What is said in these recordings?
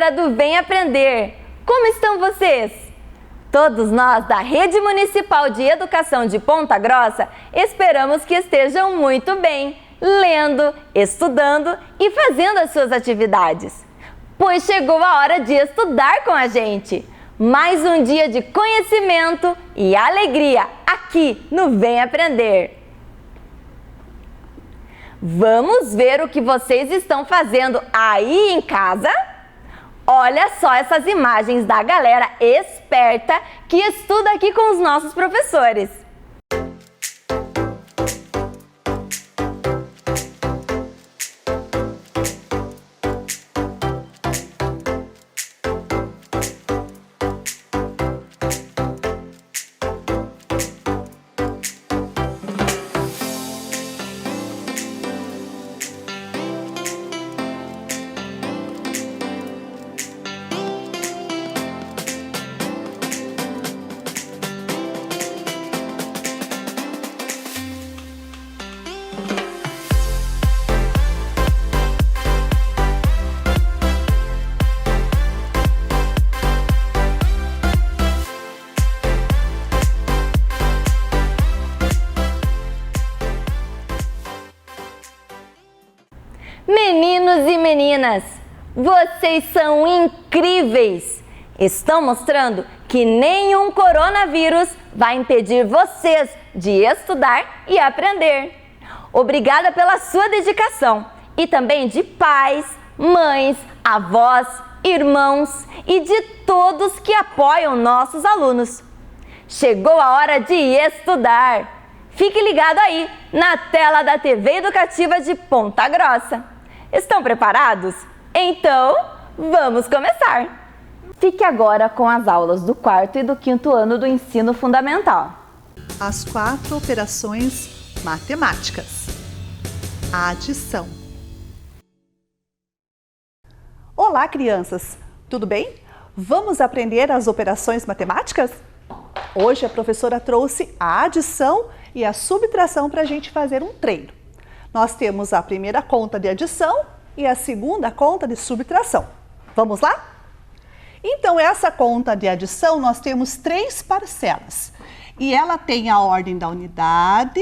galera do Vem Aprender! Como estão vocês? Todos nós da Rede Municipal de Educação de Ponta Grossa esperamos que estejam muito bem, lendo, estudando e fazendo as suas atividades. Pois chegou a hora de estudar com a gente! Mais um dia de conhecimento e alegria aqui no Vem Aprender! Vamos ver o que vocês estão fazendo aí em casa? Olha só essas imagens da galera esperta que estuda aqui com os nossos professores. Meninos e meninas, vocês são incríveis! Estão mostrando que nenhum coronavírus vai impedir vocês de estudar e aprender. Obrigada pela sua dedicação e também de pais, mães, avós, irmãos e de todos que apoiam nossos alunos. Chegou a hora de estudar! Fique ligado aí na tela da TV Educativa de Ponta Grossa. Estão preparados? Então, vamos começar! Fique agora com as aulas do 4º e do 5º ano do ensino fundamental. As 4 operações matemáticas. A adição. Olá, crianças! Tudo bem? Vamos aprender as operações matemáticas? Hoje a professora trouxe a adição e a subtração para a gente fazer um treino. Nós temos a primeira conta de adição e a segunda conta de subtração. Vamos lá? Então, essa conta de adição, nós temos 3 parcelas. E ela tem a ordem da unidade,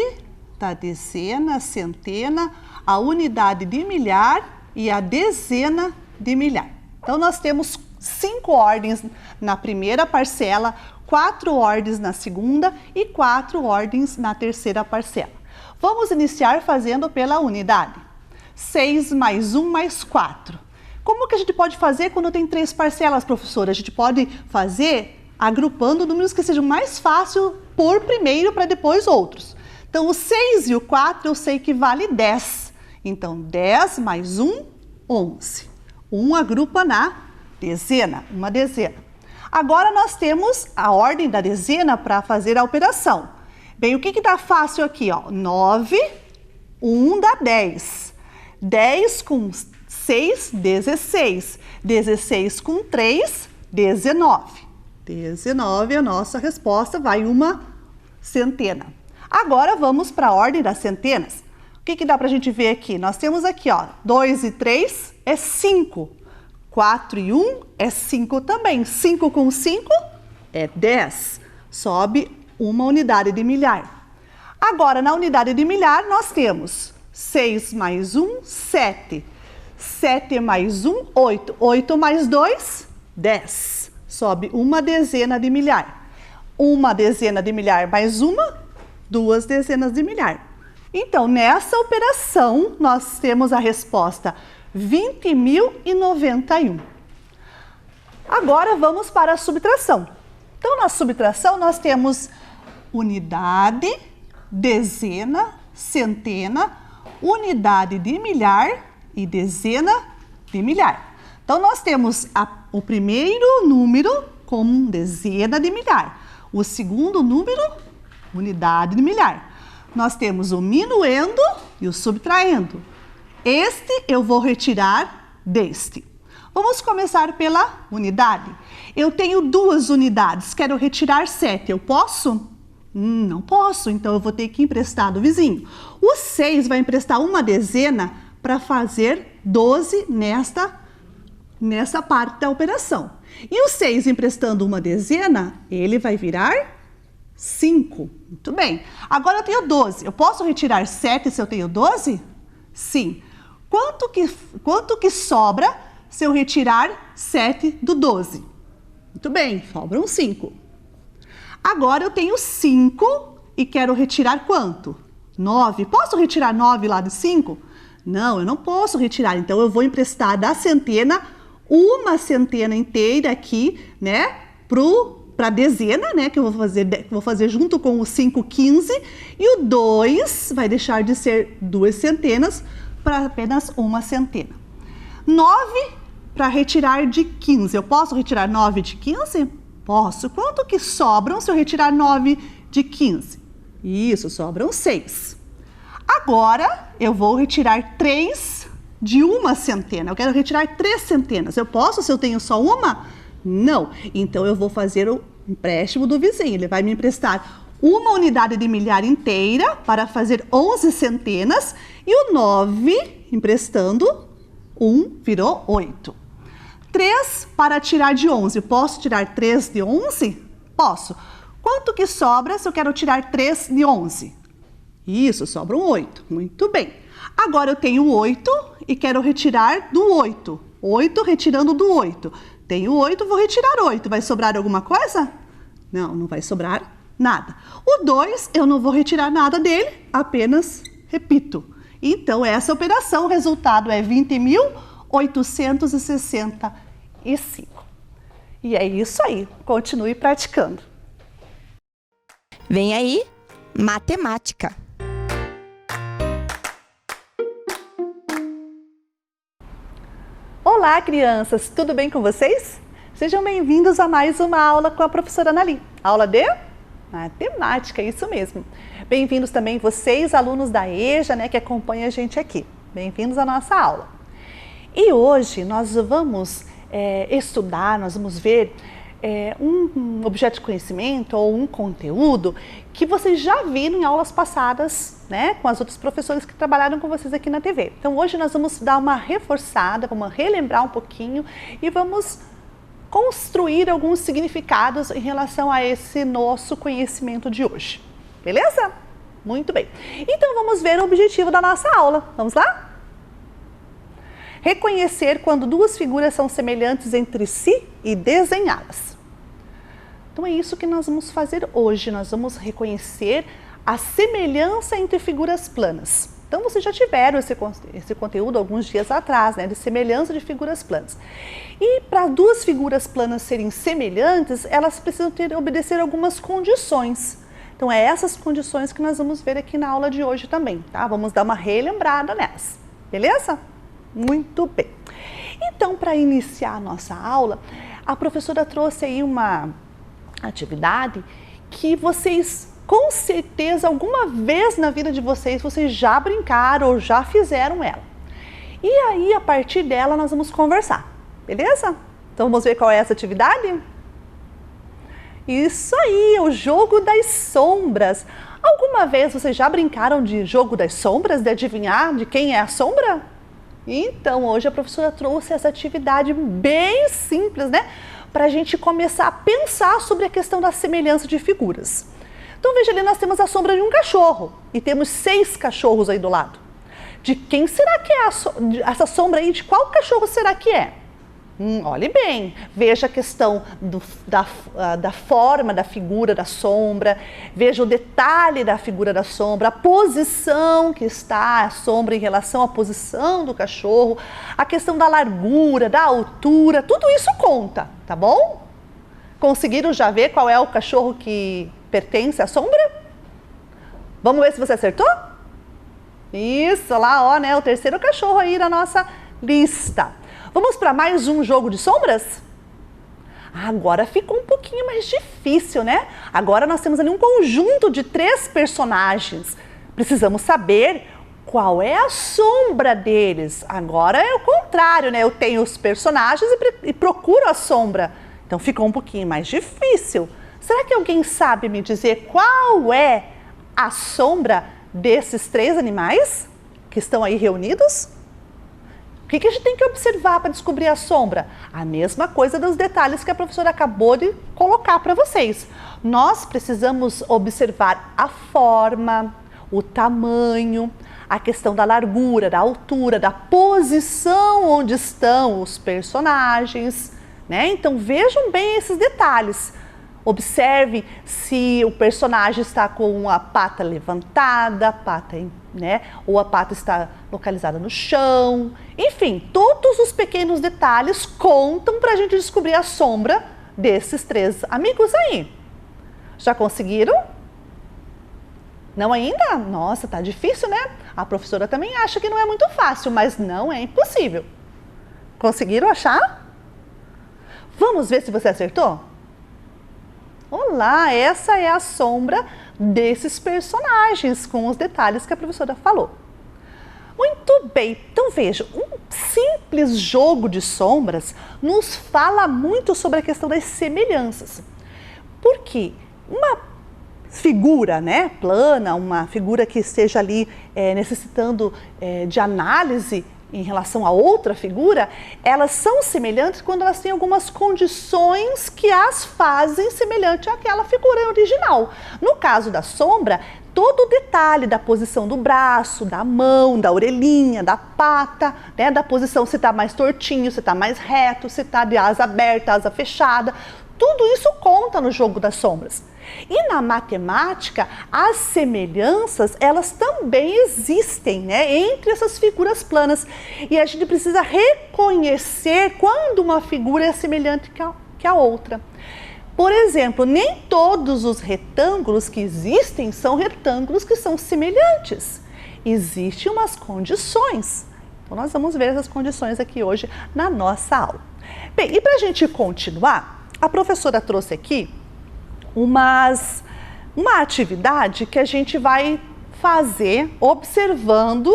da dezena, centena, a unidade de milhar e a dezena de milhar. Então, nós temos 5 ordens na primeira parcela, 4 ordens na segunda e 4 ordens na terceira parcela. Vamos iniciar fazendo pela unidade. 6 mais 1 mais 4. Como que a gente pode fazer quando tem 3 parcelas, professora? A gente pode fazer agrupando números que sejam mais fácil por primeiro para depois outros. Então, o 6 e o 4 eu sei que vale 10. Então, 10 mais 1, 11. 1 agrupa na dezena, uma dezena. Agora, nós temos a ordem da dezena para fazer a operação. Bem, o que dá fácil aqui? 9, 1 dá 10. 10 com 6, 16. 16 com 3, 19. 19 é a nossa resposta, vai uma centena. Agora vamos para a ordem das centenas. O que dá para a gente ver aqui? Nós temos aqui, 2 e 3 é 5. 4 e 1 é 5 também. 5 com 5 é 10. Sobe uma unidade de milhar. Agora, na unidade de milhar, nós temos 6 mais 1, 7. 7 mais 1, 8. 8 mais 2, 10. Sobe uma dezena de milhar. Uma dezena de milhar mais uma, 2 dezenas de milhar. Então, nessa operação, nós temos a resposta 20.091. Agora, vamos para a subtração. Então, na subtração, nós temos unidade, dezena, centena, unidade de milhar e dezena de milhar. Então, nós temos o primeiro número como dezena de milhar. O segundo número, unidade de milhar. Nós temos o minuendo e o subtraindo. Este eu vou retirar deste. Vamos começar pela unidade. Eu tenho 2 unidades, quero retirar 7. Eu posso? Não posso, então eu vou ter que emprestar do vizinho. O 6 vai emprestar uma dezena para fazer 12 nesta nessa parte da operação. E o 6 emprestando uma dezena, ele vai virar 5. Muito bem. Agora eu tenho 12. Eu posso retirar 7 se eu tenho 12? Sim. Quanto que sobra se eu retirar 7 do 12? Muito bem, sobram 5. Agora eu tenho 5 e quero retirar quanto? 9. Posso retirar 9 lá de 5? Não, eu não posso retirar. Então eu vou emprestar da centena uma centena inteira aqui, né, para a dezena, né, que eu vou fazer junto com o 5, 15, e o 2 vai deixar de ser 2 centenas para apenas uma centena. 9 para retirar de 15. Eu posso retirar 9 de 15? Posso. Quanto que sobram se eu retirar 9 de 15? Isso, sobram 6. Agora eu vou retirar 3 de uma centena. Eu quero retirar 3 centenas. Eu posso se eu tenho só uma? Não. Então eu vou fazer o empréstimo do vizinho. Ele vai me emprestar uma unidade de milhar inteira para fazer 11 centenas e o 9 emprestando 1 virou 8. 3 para tirar de 11. Eu posso tirar 3 de 11? Posso. Quanto que sobra se eu quero tirar 3 de 11? Isso, sobram 8. Muito bem. Agora eu tenho 8 e quero retirar do 8. 8 retirando do 8. Tenho 8, vou retirar 8. Vai sobrar alguma coisa? Não, não vai sobrar nada. O 2, eu não vou retirar nada dele, apenas repito. Então, essa operação, o resultado é 20.865. E é isso aí. Continue praticando. Vem aí, matemática. Olá, crianças! Tudo bem com vocês? Sejam bem-vindos a mais uma aula com a professora Anali. Aula de matemática, isso mesmo. Bem-vindos também vocês, alunos da EJA, né, que acompanham a gente aqui. Bem-vindos à nossa aula. E hoje nós vamos estudar, nós vamos ver um objeto de conhecimento ou um conteúdo que vocês já viram em aulas passadas, né, com as outras professoras que trabalharam com vocês aqui na TV. Então hoje nós vamos dar uma reforçada, vamos relembrar um pouquinho e vamos construir alguns significados em relação a esse nosso conhecimento de hoje. Beleza? Muito bem. Então vamos ver o objetivo da nossa aula. Vamos lá? Reconhecer quando duas figuras são semelhantes entre si e desenhá-las. Então é isso que nós vamos fazer hoje. Nós vamos reconhecer a semelhança entre figuras planas. Então vocês já tiveram esse conteúdo alguns dias atrás, né, de semelhança de figuras planas. E para duas figuras planas serem semelhantes, elas precisam obedecer algumas condições. Então é essas condições que nós vamos ver aqui na aula de hoje também, tá? Vamos dar uma relembrada nelas, beleza? Muito bem. Então, para iniciar a nossa aula, a professora trouxe aí uma atividade que vocês, com certeza, alguma vez na vida de vocês já brincaram ou já fizeram ela. E aí, a partir dela, nós vamos conversar, beleza? Então, vamos ver qual é essa atividade? Isso aí, o jogo das sombras. Alguma vez vocês já brincaram de jogo das sombras, de adivinhar de quem é a sombra? Então, hoje a professora trouxe essa atividade bem simples, né? Para a gente começar a pensar sobre a questão da semelhança de figuras. Então, veja ali, nós temos a sombra de um cachorro e temos 6 cachorros aí do lado. De quem será que é essa sombra aí? De qual cachorro será que é? Olhe bem, veja a questão da forma da figura da sombra, veja o detalhe da figura da sombra, a posição que está a sombra em relação à posição do cachorro, a questão da largura, da altura, tudo isso conta, tá bom? Conseguiram já ver qual é o cachorro que pertence à sombra? Vamos ver se você acertou? Isso, lá, ó, né, o terceiro cachorro aí na nossa lista. Vamos para mais um jogo de sombras? Agora ficou um pouquinho mais difícil, né? Agora nós temos ali um conjunto de 3 personagens. Precisamos saber qual é a sombra deles. Agora é o contrário, né? Eu tenho os personagens e procuro a sombra. Então ficou um pouquinho mais difícil. Será que alguém sabe me dizer qual é a sombra desses 3 animais que estão aí reunidos? que a gente tem que observar para descobrir a sombra? A mesma coisa dos detalhes que a professora acabou de colocar para vocês. Nós precisamos observar a forma, o tamanho, a questão da largura, da altura, da posição onde estão os personagens, né? Então vejam bem esses detalhes. Observe se o personagem está com a pata levantada, né? Ou a pata está localizada no chão. Enfim, todos os pequenos detalhes contam para a gente descobrir a sombra desses três amigos aí. Já conseguiram? Não ainda? Nossa, tá difícil, né? A professora também acha que não é muito fácil, mas não é impossível. Conseguiram achar? Vamos ver se você acertou? Olá, essa é a sombra desses personagens, com os detalhes que a professora falou. Muito bem, então veja, um simples jogo de sombras nos fala muito sobre a questão das semelhanças. Porque uma figura, né, plana, uma figura que esteja ali necessitando de análise em relação a outra figura, elas são semelhantes quando elas têm algumas condições que as fazem semelhante àquela figura original. No caso da sombra, todo o detalhe da posição do braço, da mão, da orelhinha, da pata, né, da posição se está mais tortinho, se está mais reto, se está de asa aberta, asa fechada, tudo isso conta no jogo das sombras. E na matemática, as semelhanças, elas também existem, né, entre essas figuras planas. E a gente precisa reconhecer quando uma figura é semelhante que a outra. Por exemplo, nem todos os retângulos que existem são retângulos que são semelhantes. Existem umas condições. Então, nós vamos ver essas condições aqui hoje na nossa aula. Bem, e para a gente continuar, a professora trouxe aqui uma atividade que a gente vai fazer observando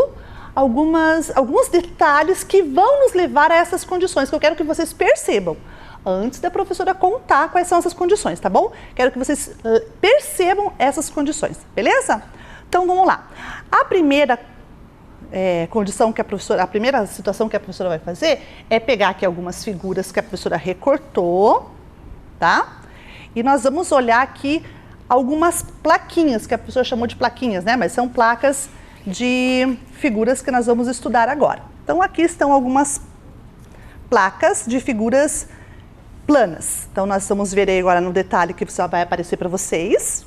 alguns detalhes que vão nos levar a essas condições, que eu quero que vocês percebam antes da professora contar quais são essas condições, tá bom? Quero que vocês percebam essas condições, beleza? Então vamos lá. A primeira a primeira situação que a professora vai fazer é pegar aqui algumas figuras que a professora recortou, tá? E nós vamos olhar aqui algumas plaquinhas, que a professora chamou de plaquinhas, né? Mas são placas de figuras que nós vamos estudar agora. Então, aqui estão algumas placas de figuras planas. Então, nós vamos ver aí agora no detalhe que só vai aparecer para vocês.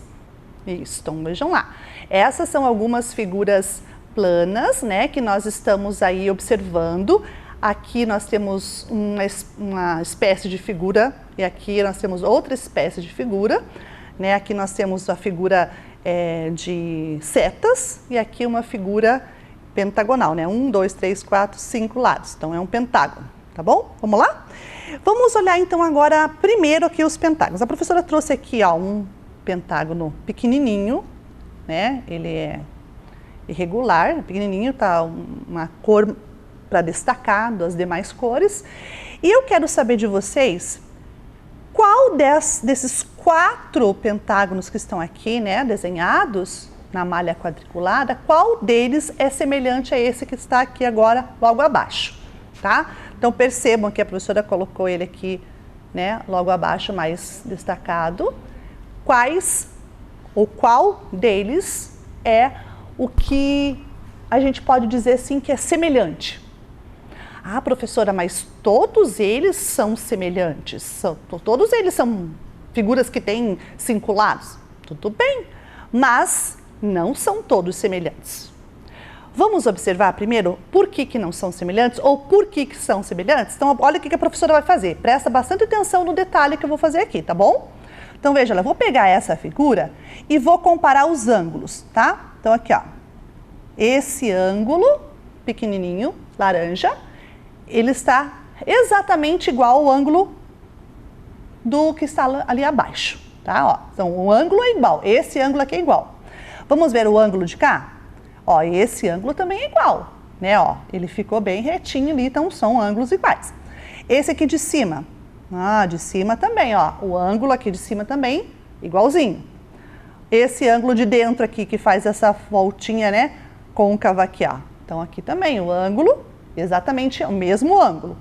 Isso, então vejam lá. Essas são algumas figuras planas, né? Que nós estamos aí observando. Aqui nós temos uma espécie de figura e aqui nós temos outra espécie de figura, né? Aqui nós temos a figura de setas e aqui uma figura pentagonal, né? 1, 2, 3, 4, 5 lados. Então é um pentágono, tá bom? Vamos lá? Vamos olhar então agora primeiro aqui os pentágonos. A professora trouxe aqui, ó, um pentágono pequenininho, né? Ele é irregular, pequenininho, tá uma cor para destacar das demais cores. E eu quero saber de vocês qual desses 4 pentágonos que estão aqui, né, desenhados na malha quadriculada, qual deles é semelhante a esse que está aqui agora logo abaixo, tá? Então percebam que a professora colocou ele aqui, né, logo abaixo, mais destacado. Qual deles é o que a gente pode dizer assim que é semelhante? Ah, professora, mas todos eles são semelhantes, todos eles são figuras que têm 5 lados. Tudo bem, mas não são todos semelhantes. Vamos observar primeiro por que não são semelhantes ou por que são semelhantes? Então, olha o que a professora vai fazer. Presta bastante atenção no detalhe que eu vou fazer aqui, tá bom? Então, veja, eu vou pegar essa figura e vou comparar os ângulos, tá? Então, aqui, ó, esse ângulo pequenininho, laranja, ele está exatamente igual ao ângulo do que está ali abaixo, tá? Ó, então, o ângulo é igual, esse ângulo aqui é igual. Vamos ver o ângulo de cá? Ó, esse ângulo também é igual, né? Ó, ele ficou bem retinho ali, então são ângulos iguais. Esse aqui de cima, de cima também, ó, o ângulo aqui de cima também igualzinho. Esse ângulo de dentro aqui que faz essa voltinha, né, côncava aqui, ó. Então aqui também o ângulo exatamente o mesmo ângulo.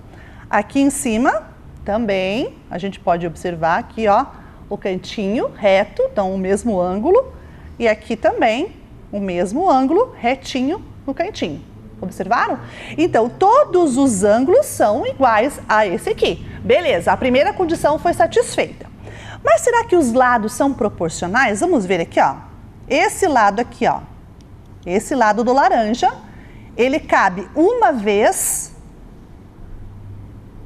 Aqui em cima, também, a gente pode observar aqui, ó, o cantinho reto, então o mesmo ângulo. E aqui também, o mesmo ângulo, retinho no cantinho. Observaram? Então, todos os ângulos são iguais a esse aqui. Beleza, a primeira condição foi satisfeita. Mas será que os lados são proporcionais? Vamos ver aqui, ó. Esse lado aqui, ó. Esse lado do laranja, ele cabe uma vez,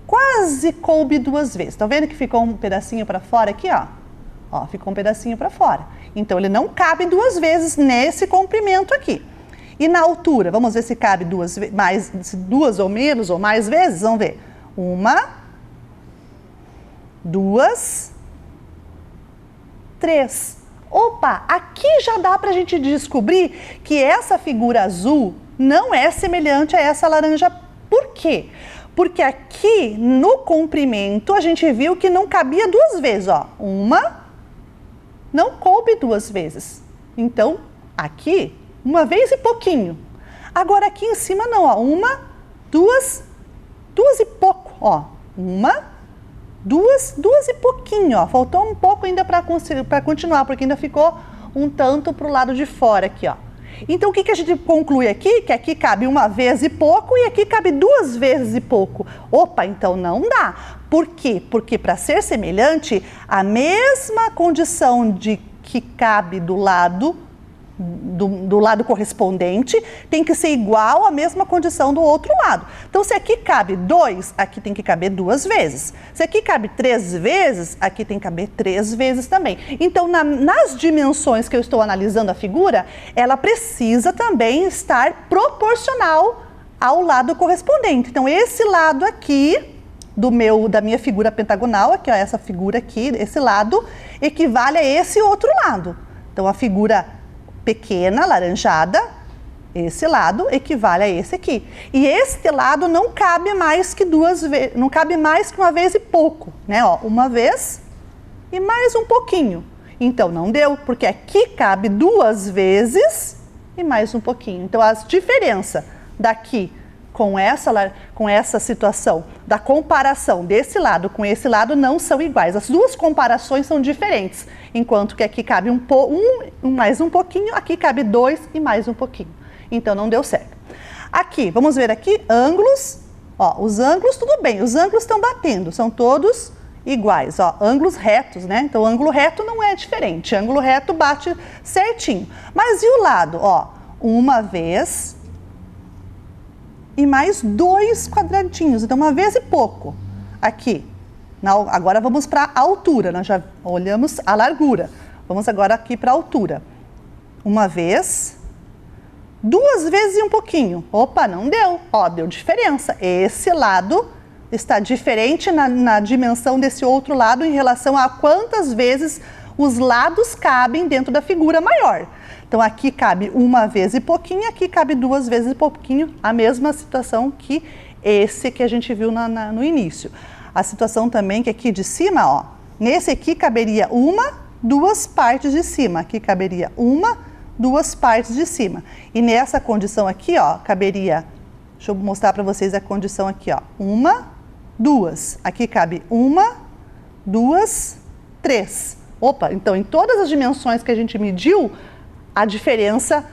quase coube duas vezes. Tá vendo que ficou um pedacinho para fora aqui, ó? Ó, ficou um pedacinho para fora. Então, ele não cabe duas vezes nesse comprimento aqui. E na altura, vamos ver se cabe duas ou menos ou mais vezes. Vamos ver. Uma, duas, três. Opa, aqui já dá para a gente descobrir que essa figura azul não é semelhante a essa laranja. Por quê? Porque aqui no comprimento a gente viu que não cabia duas vezes, ó. Uma, não coube duas vezes. Então, aqui, uma vez e pouquinho. Agora aqui em cima não, ó. Uma, duas e pouco, ó. Uma, duas e pouquinho, ó. Faltou um pouco ainda para continuar, porque ainda ficou um tanto para o lado de fora aqui, ó. Então, o que a gente conclui aqui? Que aqui cabe uma vez e pouco e aqui cabe duas vezes e pouco. Opa, então não dá. Por quê? Porque para ser semelhante, a mesma condição de que cabe do lado correspondente tem que ser igual à mesma condição do outro lado. Então, se aqui cabe 2, aqui tem que caber duas vezes. Se aqui cabe 3 vezes, aqui tem que caber 3 vezes também. Então, nas dimensões que eu estou analisando a figura, ela precisa também estar proporcional ao lado correspondente. Então, esse lado aqui da minha figura pentagonal, aqui, ó, essa figura aqui, esse lado, equivale a esse outro lado. Então, a figura pequena, laranjada, esse lado equivale a esse aqui. E este lado não cabe mais que duas vezes, não cabe mais que uma vez e pouco, né? Ó, uma vez e mais um pouquinho. Então não deu, porque aqui cabe duas vezes e mais um pouquinho. Então a diferença daqui com essa situação da comparação desse lado com esse lado não são iguais. As duas comparações são diferentes, enquanto que aqui cabe mais um pouquinho, aqui cabe 2 e mais um pouquinho. Então não deu certo. Aqui, vamos ver aqui, ângulos. Ó, os ângulos, tudo bem, os ângulos estão batendo, são todos iguais. Ó, ângulos retos, né? Então, ângulo reto não é diferente, ângulo reto bate certinho. Mas e o lado? Ó, uma vez e mais 2 quadradinhos, então uma vez e pouco. Aqui, agora vamos para a altura, nós já olhamos a largura. Vamos agora aqui para a altura. Uma vez, 2 vezes e um pouquinho. Opa, não deu. Ó, deu diferença. Esse lado está diferente na dimensão desse outro lado em relação a quantas vezes os lados cabem dentro da figura maior. Então, aqui cabe uma vez e pouquinho, aqui cabe 2 vezes e pouquinho, a mesma situação que esse que a gente viu no início. A situação também que aqui de cima, ó, nesse aqui caberia 1, 2 partes de cima, aqui caberia 1, 2 partes de cima. E nessa condição aqui, ó, caberia, deixa eu mostrar para vocês a condição aqui, ó, 1, 2, aqui cabe 1, 2, 3. Opa, então em todas as dimensões que a gente mediu, a diferença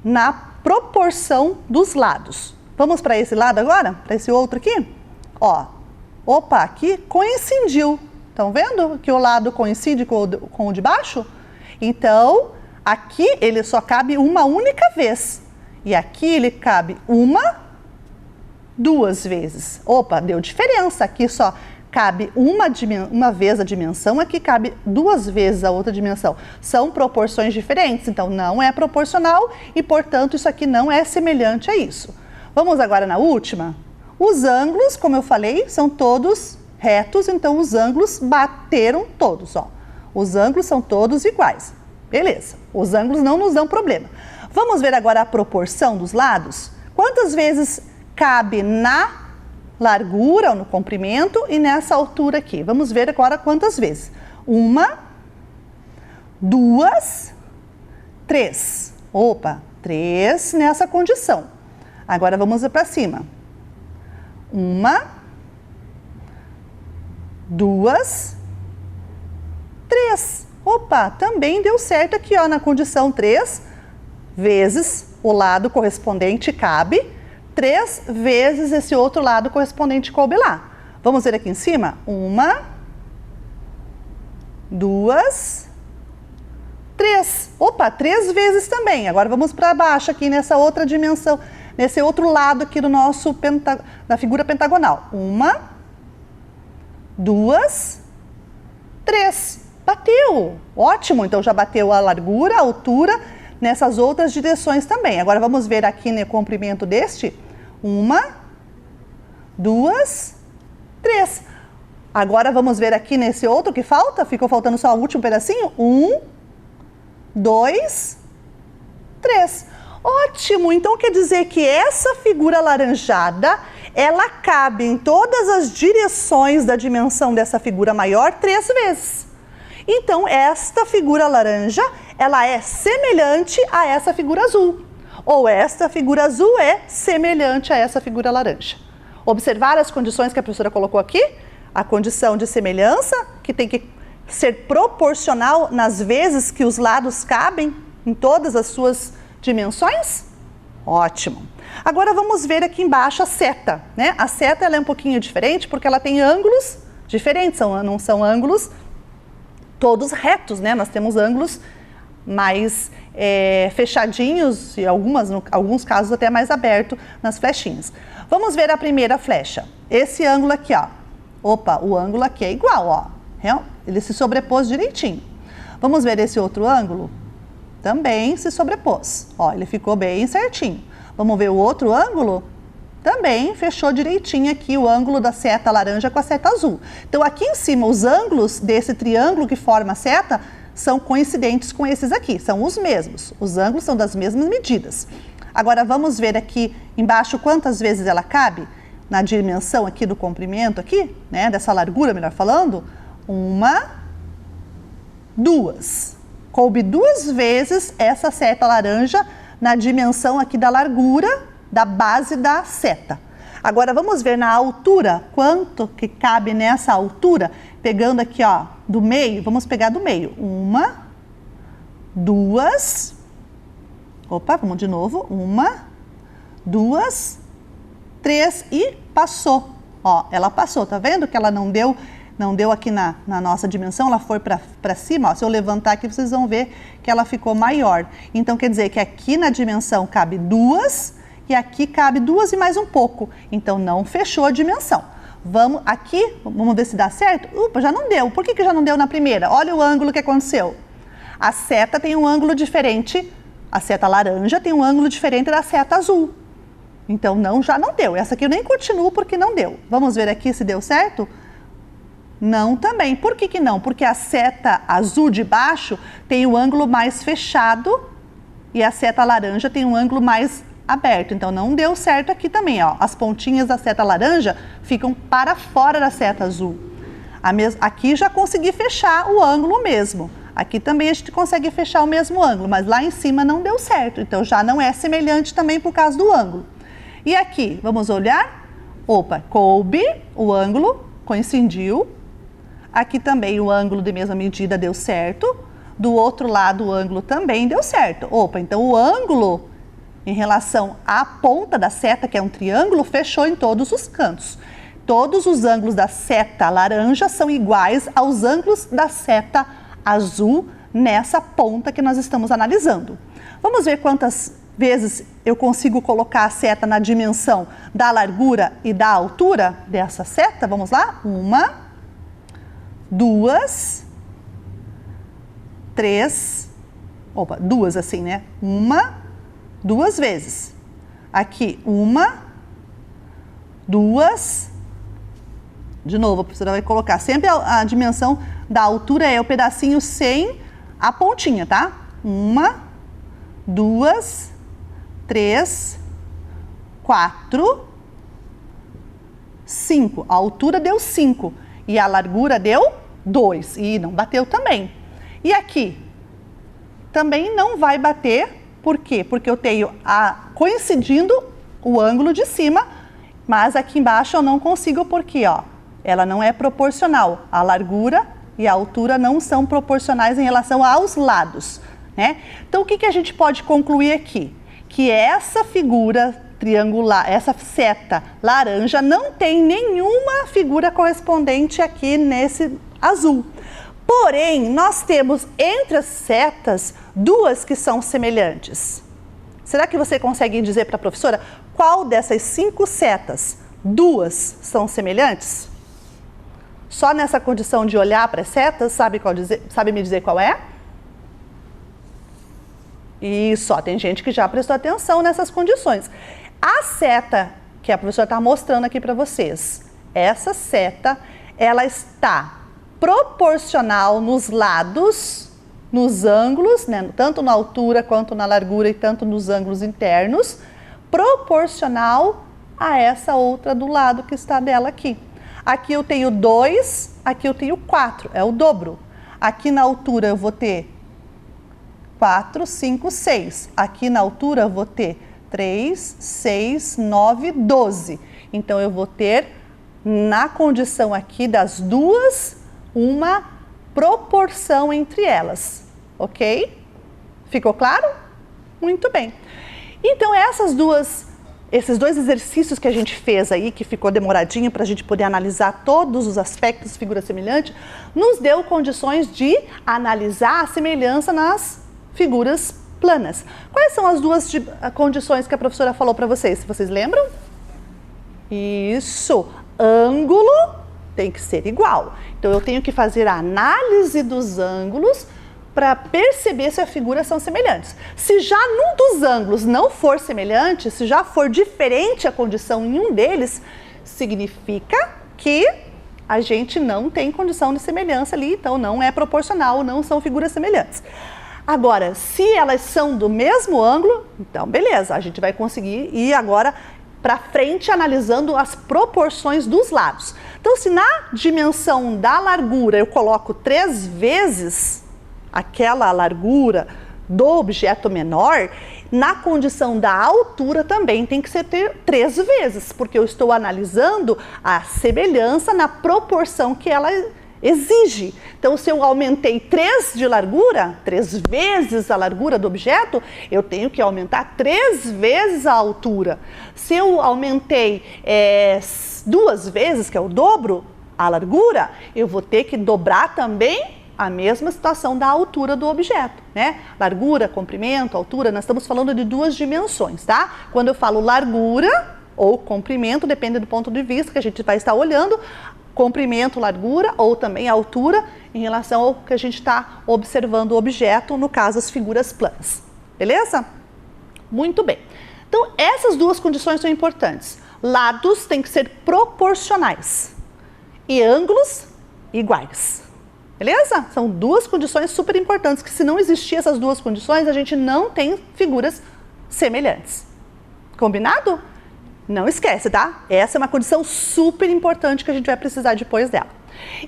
na proporção dos lados. Vamos para esse lado agora? Para esse outro aqui? Ó, opa, aqui coincidiu. Estão vendo que o lado coincide com o de baixo? Então, aqui ele só cabe uma única vez. E aqui ele cabe 1, 2 vezes. Opa, deu diferença. Aqui só cabe uma vez a dimensão, aqui cabe 2 vezes a outra dimensão. São proporções diferentes, então não é proporcional e, portanto, isso aqui não é semelhante a isso. Vamos agora na última? Os ângulos, como eu falei, são todos retos, então os ângulos bateram todos, ó. Os ângulos são todos iguais. Beleza, os ângulos não nos dão problema. Vamos ver agora a proporção dos lados? Quantas vezes cabe na largura ou no comprimento e nessa altura aqui? Vamos ver agora quantas vezes. 1, 2, 3. Opa, 3 nessa condição. Agora vamos para cima. 1, 2, 3. Opa, também deu certo aqui, ó, na condição 3 vezes o lado correspondente cabe, 3 vezes esse outro lado correspondente coube lá. Vamos ver aqui em cima? 1, 2, 3. Opa, 3 vezes também. Agora vamos para baixo aqui nessa outra dimensão, nesse outro lado aqui do nosso da figura pentagonal. 1, 2, 3. Bateu! Ótimo! Então já bateu a largura, a altura, nessas outras direções também. Agora vamos ver aqui no comprimento deste. 1, 2, 3. Agora vamos ver aqui nesse outro que falta. Ficou faltando só o último pedacinho. 1, 2, 3. Ótimo! Então quer dizer que essa figura alaranjada, ela cabe em todas as direções da dimensão dessa figura maior 3 vezes. Então esta figura laranja, ela é semelhante a essa figura azul. Ou esta figura azul é semelhante a essa figura laranja. Observar as condições que a professora colocou aqui? A condição de semelhança, que tem que ser proporcional nas vezes que os lados cabem em todas as suas dimensões? Ótimo! Agora vamos ver aqui embaixo a seta, né? A seta ela é um pouquinho diferente porque ela tem ângulos diferentes, não são ângulos todos retos, né? Nós temos ângulos mais fechadinhos e alguns casos até mais aberto nas flechinhas. Vamos ver a primeira flecha. Esse ângulo aqui, ó. Opa, o ângulo aqui é igual, ó. Ele se sobrepôs direitinho. Vamos ver esse outro ângulo? Também se sobrepôs. Ó, ele ficou bem certinho. Vamos ver o outro ângulo? Também fechou direitinho aqui o ângulo da seta laranja com a seta azul. Então aqui em cima os ângulos desse triângulo que forma a seta são coincidentes com esses aqui, são os mesmos. Os ângulos são das mesmas medidas. Agora vamos ver aqui embaixo quantas vezes ela cabe na dimensão aqui do comprimento aqui, né, dessa largura, melhor falando. 1, 2. Coube 2 vezes essa seta laranja na dimensão aqui da largura da base da seta. Agora vamos ver na altura, quanto que cabe nessa altura, pegando aqui, ó, do meio, vamos pegar do meio. 1, 2, opa, vamos de novo. 1, 2, 3 e passou. Ó, ela passou, tá vendo que ela não deu aqui na nossa dimensão, ela foi para cima. Ó, se eu levantar aqui, vocês vão ver que ela ficou maior. Então, quer dizer que aqui na dimensão cabe 2 e aqui cabe 2 e mais um pouco. Então, não fechou a dimensão. Vamos aqui, vamos ver se dá certo? Opa, já não deu. Por que já não deu na primeira? Olha o ângulo que aconteceu. A seta tem um ângulo diferente, a seta laranja tem um ângulo diferente da seta azul. Então, já não deu. Essa aqui eu nem continuo porque não deu. Vamos ver aqui se deu certo? Não também. Por que não? Porque a seta azul de baixo tem o ângulo mais fechado e a seta laranja tem um ângulo mais aberto. Então, não deu certo aqui também, ó. As pontinhas da seta laranja ficam para fora da seta azul. Aqui já consegui fechar o ângulo mesmo. Aqui também a gente consegue fechar o mesmo ângulo, mas lá em cima não deu certo. Então, já não é semelhante também por causa do ângulo. E aqui, vamos olhar? Opa, coube, o ângulo coincidiu. Aqui também o ângulo de mesma medida deu certo. Do outro lado o ângulo também deu certo. Opa, então o ângulo em relação à ponta da seta, que é um triângulo, fechou em todos os cantos. Todos os ângulos da seta laranja são iguais aos ângulos da seta azul nessa ponta que nós estamos analisando. Vamos ver quantas vezes eu consigo colocar a seta na dimensão da largura e da altura dessa seta. Vamos lá? 1, 2, 3, opa, 2 assim, né? 1, 2 vezes. Aqui, 1, 2, de novo, a professora vai colocar sempre a dimensão da altura é o pedacinho sem a pontinha, tá? 1, 2, 3, 4, 5. A altura deu 5 e a largura deu 2. E não bateu também. E aqui? Também não vai bater. Por quê? Porque eu tenho coincidindo o ângulo de cima Mas aqui embaixo eu não consigo porque, ó, ela não é proporcional. A largura e a altura não são proporcionais em relação aos lados, né? Então, o que a gente pode concluir aqui? Que essa figura triangular, essa seta laranja, não tem nenhuma figura correspondente aqui nesse azul. Porém, nós temos entre as setas duas que são semelhantes. Será que você consegue dizer para a professora qual dessas 5 setas, duas são semelhantes? Só nessa condição de olhar para as setas, sabe me dizer qual é? Isso, ó, tem gente que já prestou atenção nessas condições. A seta que a professora está mostrando aqui para vocês, essa seta, ela está proporcional nos lados, nos ângulos, né, tanto na altura quanto na largura e tanto nos ângulos internos, proporcional a essa outra do lado que está dela aqui. Aqui eu tenho 2, aqui eu tenho 4, é o dobro. Aqui na altura eu vou ter 4, 5, 6. Aqui na altura eu vou ter 3, 6, 9, 12. Então eu vou ter, na condição aqui das duas, uma proporção entre elas, ok? Ficou claro? Muito bem. Então esses dois exercícios que a gente fez aí, que ficou demoradinho para a gente poder analisar todos os aspectos de figura semelhante, nos deu condições de analisar a semelhança nas figuras planas. Quais são as duas condições que a professora falou para vocês? Vocês lembram? Isso, ângulo tem que ser igual. Então, eu tenho que fazer a análise dos ângulos para perceber se as figuras são semelhantes. Se já num dos ângulos não for semelhante, se já for diferente a condição em um deles, significa que a gente não tem condição de semelhança ali, então não é proporcional, não são figuras semelhantes. Agora, se elas são do mesmo ângulo, então beleza, a gente vai conseguir ir agora para frente analisando as proporções dos lados. Então, se na dimensão da largura eu coloco 3 vezes aquela largura do objeto menor, na condição da altura também tem que ser 3 vezes, porque eu estou analisando a semelhança na proporção que ela exige. Então, se eu aumentei 3 de largura, 3 vezes a largura do objeto, eu tenho que aumentar 3 vezes a altura. Se eu aumentei 2 vezes, que é o dobro, a largura, eu vou ter que dobrar também a mesma situação da altura do objeto, né? Largura, comprimento, altura, nós estamos falando de 2 dimensões, tá? Quando eu falo largura ou comprimento, depende do ponto de vista que a gente vai estar olhando, comprimento, largura ou também altura em relação ao que a gente está observando o objeto, no caso as figuras planas, beleza? Muito bem. Então essas 2 condições são importantes. Lados têm que ser proporcionais e ângulos iguais, beleza? São 2 condições super importantes, que se não existir essas 2 condições, a gente não tem figuras semelhantes. Combinado? Não esquece, tá? Essa é uma condição super importante que a gente vai precisar depois dela.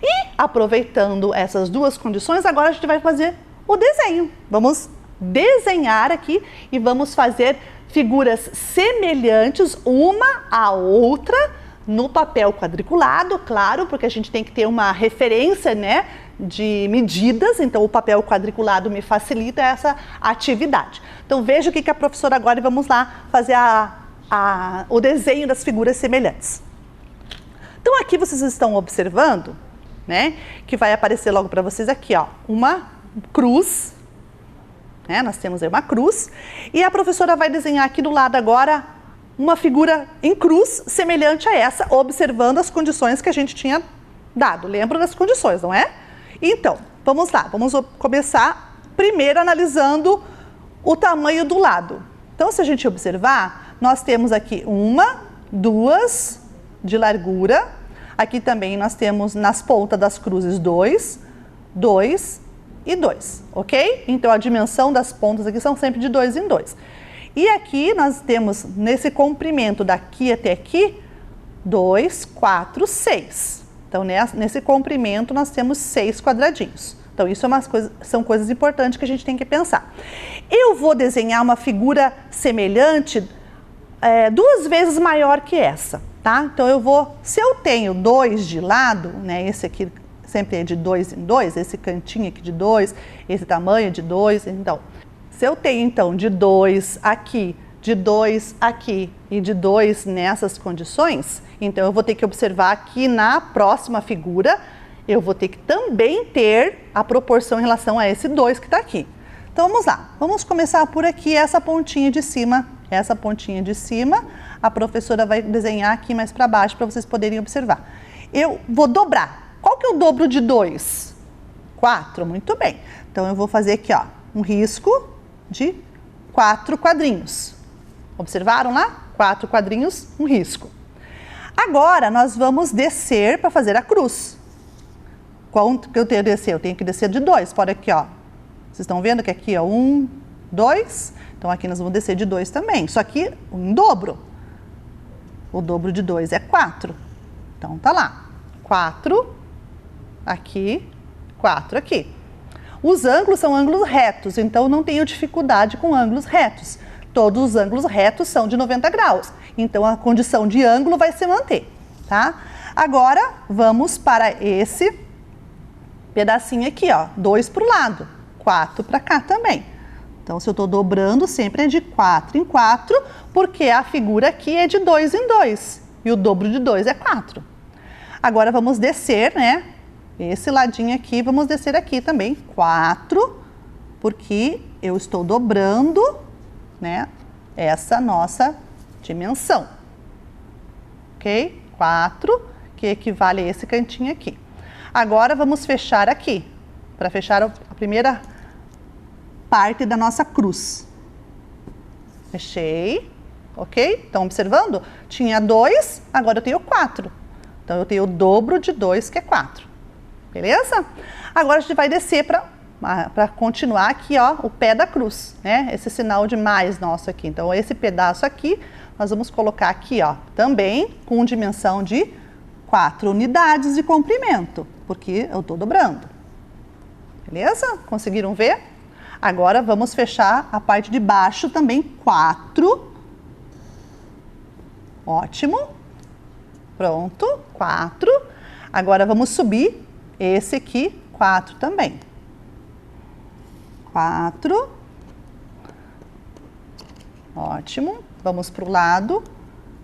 E aproveitando essas 2 condições, agora a gente vai fazer o desenho. Vamos desenhar aqui e vamos fazer figuras semelhantes uma à outra no papel quadriculado, claro, porque a gente tem que ter uma referência, né, de medidas, então o papel quadriculado me facilita essa atividade. Então veja o que a professora agora e vamos lá fazer o desenho das figuras semelhantes. Então aqui vocês estão observando, né, que vai aparecer logo para vocês aqui, ó, uma cruz, né, nós temos aí uma cruz, e a professora vai desenhar aqui do lado agora uma figura em cruz semelhante a essa, observando as condições que a gente tinha dado. Lembra das condições, não é? Então, vamos lá, vamos começar primeiro analisando o tamanho do lado. Então, se a gente observar, nós temos aqui 1, 2 de largura. Aqui também nós temos nas pontas das cruzes 2, 2 e 2, ok? Então, a dimensão das pontas aqui são sempre de 2 em 2. E aqui nós temos, nesse comprimento daqui até aqui, 2, 4, 6. Então, nesse comprimento nós temos 6 quadradinhos. Então, isso são coisas importantes que a gente tem que pensar. Eu vou desenhar uma figura semelhante 2 vezes maior que essa. tá? Então se eu tenho 2 de lado, né, esse aqui sempre é de 2 em 2, esse cantinho aqui de 2, esse tamanho de 2, então, se eu tenho então de 2 aqui, de 2 aqui e de 2 nessas condições, então eu vou ter que observar aqui na próxima figura, eu vou ter que também ter a proporção em relação a esse 2 que está aqui. Então vamos lá, vamos começar por aqui, essa pontinha de cima, a professora vai desenhar aqui mais para baixo para vocês poderem observar. Eu vou dobrar. Qual que é o dobro de 2? 4, muito bem. Então eu vou fazer aqui, ó, um risco de 4 quadrinhos. Observaram lá? 4 quadrinhos, um risco. Agora nós vamos descer para fazer a cruz. Quanto que eu tenho que descer? Eu tenho que descer de 2. Pode aqui, ó. Vocês estão vendo que aqui, ó, 1, 2. Então aqui nós vamos descer de 2 também. Só que em dobro. O dobro de 2 é 4. Então tá lá. 4 aqui, 4 aqui. Os ângulos são ângulos retos, então não tenho dificuldade com ângulos retos. Todos os ângulos retos são de 90 graus. Então a condição de ângulo vai se manter, tá? Agora vamos para esse pedacinho aqui, ó. 2 para o lado, 4 para cá também. Então, se eu estou dobrando, sempre é de 4 em 4, porque a figura aqui é de 2 em 2. E o dobro de 2 é 4. Agora, vamos descer, né? Esse ladinho aqui, vamos descer aqui também, 4, porque eu estou dobrando, né? Essa nossa dimensão. Ok? 4, que equivale a esse cantinho aqui. Agora, vamos fechar aqui, para fechar a primeira parte da nossa cruz. Fechei, ok? Estão observando? Tinha 2, agora eu tenho 4. Então, eu tenho o dobro de 2, que é 4. Beleza? Agora, a gente vai descer para continuar aqui, ó, o pé da cruz, né? Esse sinal de mais nosso aqui. Então, esse pedaço aqui, nós vamos colocar aqui, ó, também com dimensão de 4 unidades de comprimento, porque eu estou dobrando. Beleza? Conseguiram ver? Agora, vamos fechar a parte de baixo também, 4. Ótimo. Pronto, 4. Agora, vamos subir esse aqui, 4 também. 4. Ótimo. Vamos para o lado.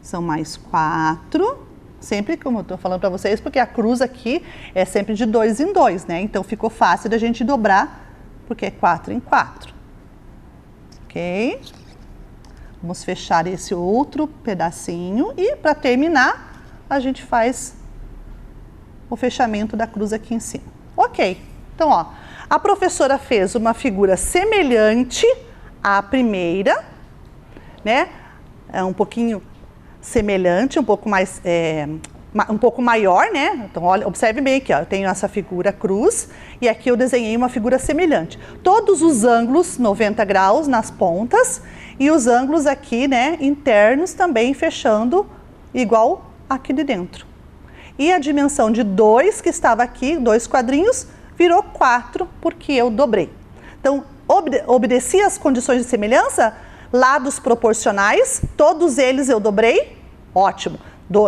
São mais 4. Sempre, como eu estou falando para vocês, porque a cruz aqui é sempre de 2 em 2, né? Então, ficou fácil da gente dobrar, porque é 4 em 4. Ok? Vamos fechar esse outro pedacinho e, para terminar, a gente faz o fechamento da cruz aqui em cima. Ok. Então, ó, a professora fez uma figura semelhante à primeira, né? É um pouquinho semelhante, um pouco mais, um pouco maior, né? Então, olha, observe bem aqui, ó, eu tenho essa figura cruz e aqui eu desenhei uma figura semelhante. Todos os ângulos 90 graus nas pontas e os ângulos aqui, né, internos também fechando igual aqui de dentro. E a dimensão de 2 que estava aqui, 2 quadrinhos, virou 4 porque eu dobrei. Então, obedeci às condições de semelhança, lados proporcionais, todos eles eu dobrei, ótimo.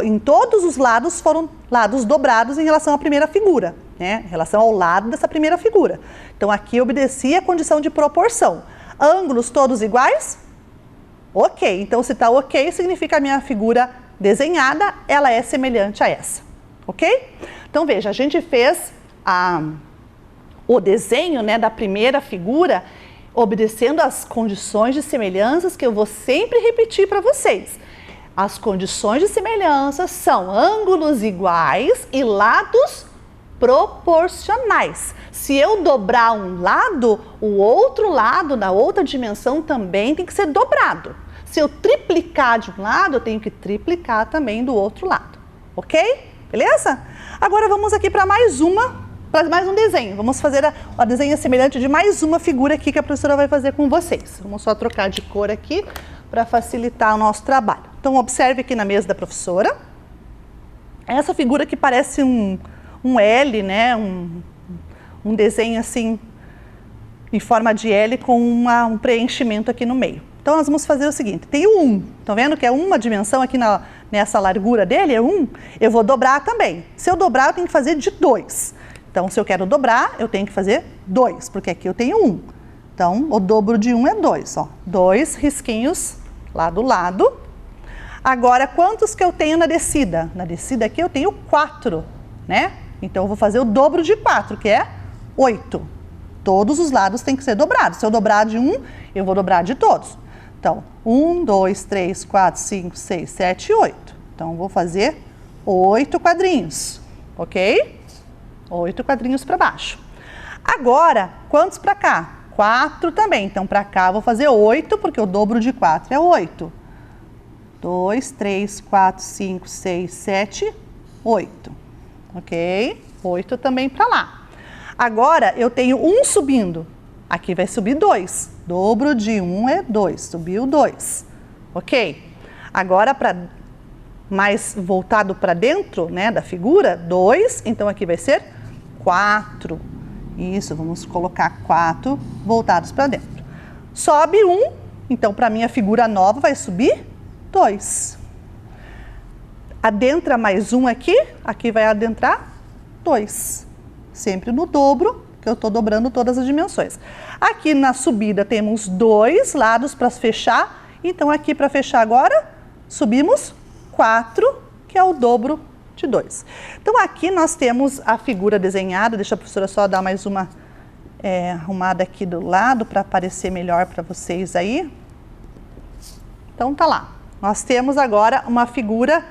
Em todos os lados foram lados dobrados em relação à primeira figura, né? Em relação ao lado dessa primeira figura. Então, aqui eu obedeci a condição de proporção. Ângulos todos iguais? Ok. Então, se está ok, significa que a minha figura desenhada, ela é semelhante a essa. Ok? Então, veja, a gente fez o desenho, né, da primeira figura, obedecendo às condições de semelhanças que eu vou sempre repetir para vocês. As condições de semelhança são ângulos iguais e lados proporcionais. Se eu dobrar um lado, o outro lado, da outra dimensão, também tem que ser dobrado. Se eu triplicar de um lado, eu tenho que triplicar também do outro lado. Ok? Beleza? Agora vamos aqui para mais um desenho. Vamos fazer a desenho semelhante de mais uma figura aqui que a professora vai fazer com vocês. Vamos só trocar de cor aqui para facilitar o nosso trabalho. Então, observe aqui na mesa da professora. Essa figura que parece um L, né? Um desenho assim, em forma de L com um preenchimento aqui no meio. Então, nós vamos fazer o seguinte. Tem o 1. Estão vendo que é uma dimensão aqui nessa largura dele é 1, eu vou dobrar também. Se eu dobrar, eu tenho que fazer de 2. Então, se eu quero dobrar, eu tenho que fazer 2, porque aqui eu tenho 1. Então, o dobro de 1 é 2, ó. 2 risquinhos lá do lado. Agora, quantos que eu tenho na descida? Na descida aqui eu tenho 4, né? Então, eu vou fazer o dobro de 4, que é 8. Todos os lados têm que ser dobrados. Se eu dobrar de 1, eu vou dobrar de todos. Então, 1, 2, 3, 4, 5, 6, 7, 8. Então, vou fazer 8 quadrinhos, ok? 8 quadrinhos para baixo. Agora, quantos para cá? 4 também. Então, para cá eu vou fazer 8, porque o dobro de 4 é 8. 2, 3, 4, 5, 6, 7, 8. Ok? 8 também para lá. Agora, eu tenho 1 subindo. Aqui vai subir 2. Dobro de 1 é 2. Subiu 2. Ok? Agora, mais voltado para dentro, né, da figura, 2. Então, aqui vai ser 4. Isso, vamos colocar 4 voltados para dentro. Sobe 1. Então, para minha figura nova, vai subir 2. Adentra mais 1 aqui. Aqui vai adentrar 2. Sempre no dobro, que eu estou dobrando todas as dimensões. Aqui na subida temos 2 lados para fechar. Então, aqui para fechar agora, subimos 4, que é o dobro de 2. Então, aqui nós temos a figura desenhada. Deixa a professora só dar mais uma arrumada aqui do lado para aparecer melhor para vocês aí. Então, tá lá. Nós temos agora uma figura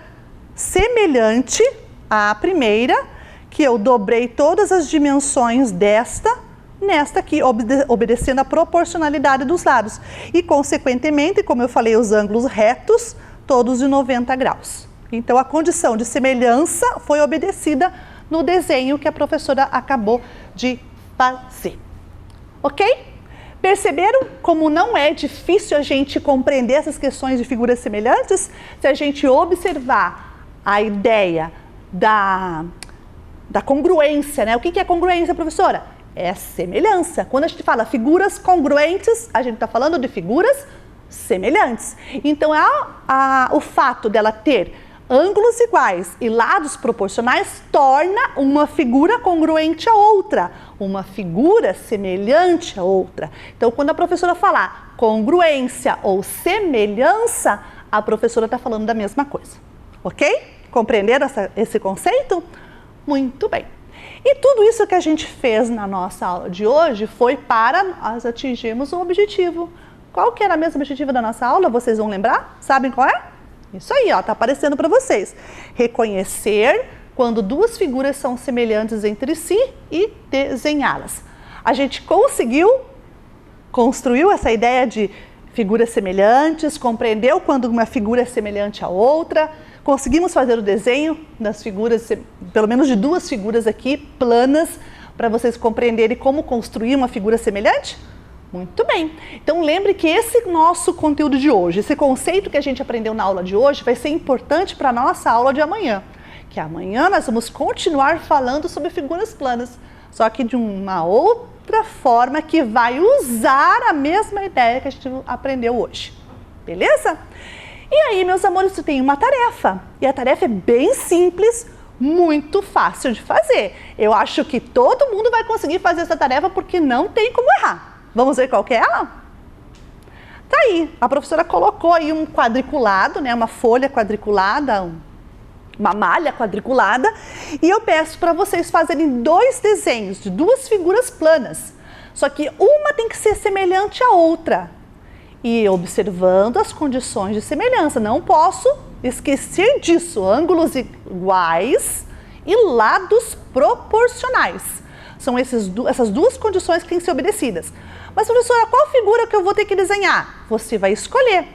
semelhante à primeira, que eu dobrei todas as dimensões nesta aqui, obedecendo a proporcionalidade dos lados. E, consequentemente, como eu falei, os ângulos retos, todos de 90 graus. Então, a condição de semelhança foi obedecida no desenho que a professora acabou de fazer. Ok? Perceberam como não é difícil a gente compreender essas questões de figuras semelhantes? Se a gente observar a ideia da congruência, né? O que é congruência, professora? É semelhança. Quando a gente fala figuras congruentes, a gente está falando de figuras semelhantes. Então, o fato dela ter ângulos iguais e lados proporcionais torna uma figura congruente a outra, uma figura semelhante a outra. Então, quando a professora falar congruência ou semelhança, a professora está falando da mesma coisa. Ok? Compreenderam esse conceito? Muito bem. E tudo isso que a gente fez na nossa aula de hoje foi para nós atingirmos um objetivo. Qual que era o mesmo objetivo da nossa aula? Vocês vão lembrar? Sabem qual é? Isso aí, ó, tá aparecendo para vocês. Reconhecer quando duas figuras são semelhantes entre si e desenhá-las. A gente construiu essa ideia de figuras semelhantes, compreendeu quando uma figura é semelhante à outra, conseguimos fazer o desenho das figuras, pelo menos de duas figuras aqui, planas, para vocês compreenderem como construir uma figura semelhante? Muito bem. Então, lembre que esse nosso conteúdo de hoje, esse conceito que a gente aprendeu na aula de hoje, vai ser importante para a nossa aula de amanhã. Que amanhã nós vamos continuar falando sobre figuras planas, só que de uma outra forma que vai usar a mesma ideia que a gente aprendeu hoje. Beleza? E aí, meus amores, eu tenho uma tarefa. E a tarefa é bem simples, muito fácil de fazer. Eu acho que todo mundo vai conseguir fazer essa tarefa porque não tem como errar. Vamos ver qual que é ela? Tá aí, a professora colocou aí um quadriculado, né, uma folha quadriculada, uma malha quadriculada, e eu peço para vocês fazerem dois desenhos de duas figuras planas. Só que uma tem que ser semelhante à outra. E observando as condições de semelhança, não posso esquecer disso, ângulos iguais e lados proporcionais. São essas duas condições que têm que ser obedecidas. Mas, professora, qual figura que eu vou ter que desenhar? Você vai escolher.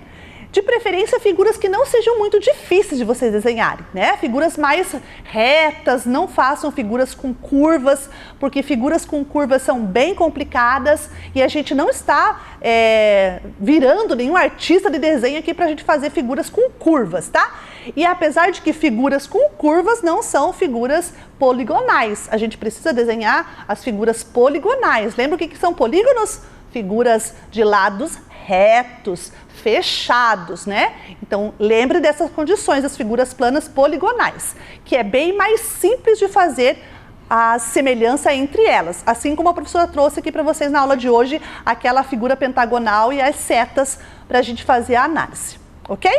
De preferência, figuras que não sejam muito difíceis de vocês desenharem, né? Figuras mais retas, não façam figuras com curvas, porque figuras com curvas são bem complicadas e a gente não está virando nenhum artista de desenho aqui para a gente fazer figuras com curvas, tá? E apesar de que figuras com curvas não são figuras poligonais, a gente precisa desenhar as figuras poligonais. Lembra o que são polígonos? Figuras de lados retos, fechados, né? Então, lembre dessas condições das figuras planas poligonais, que é bem mais simples de fazer a semelhança entre elas, assim como a professora trouxe aqui para vocês na aula de hoje, aquela figura pentagonal e as setas para a gente fazer a análise, ok?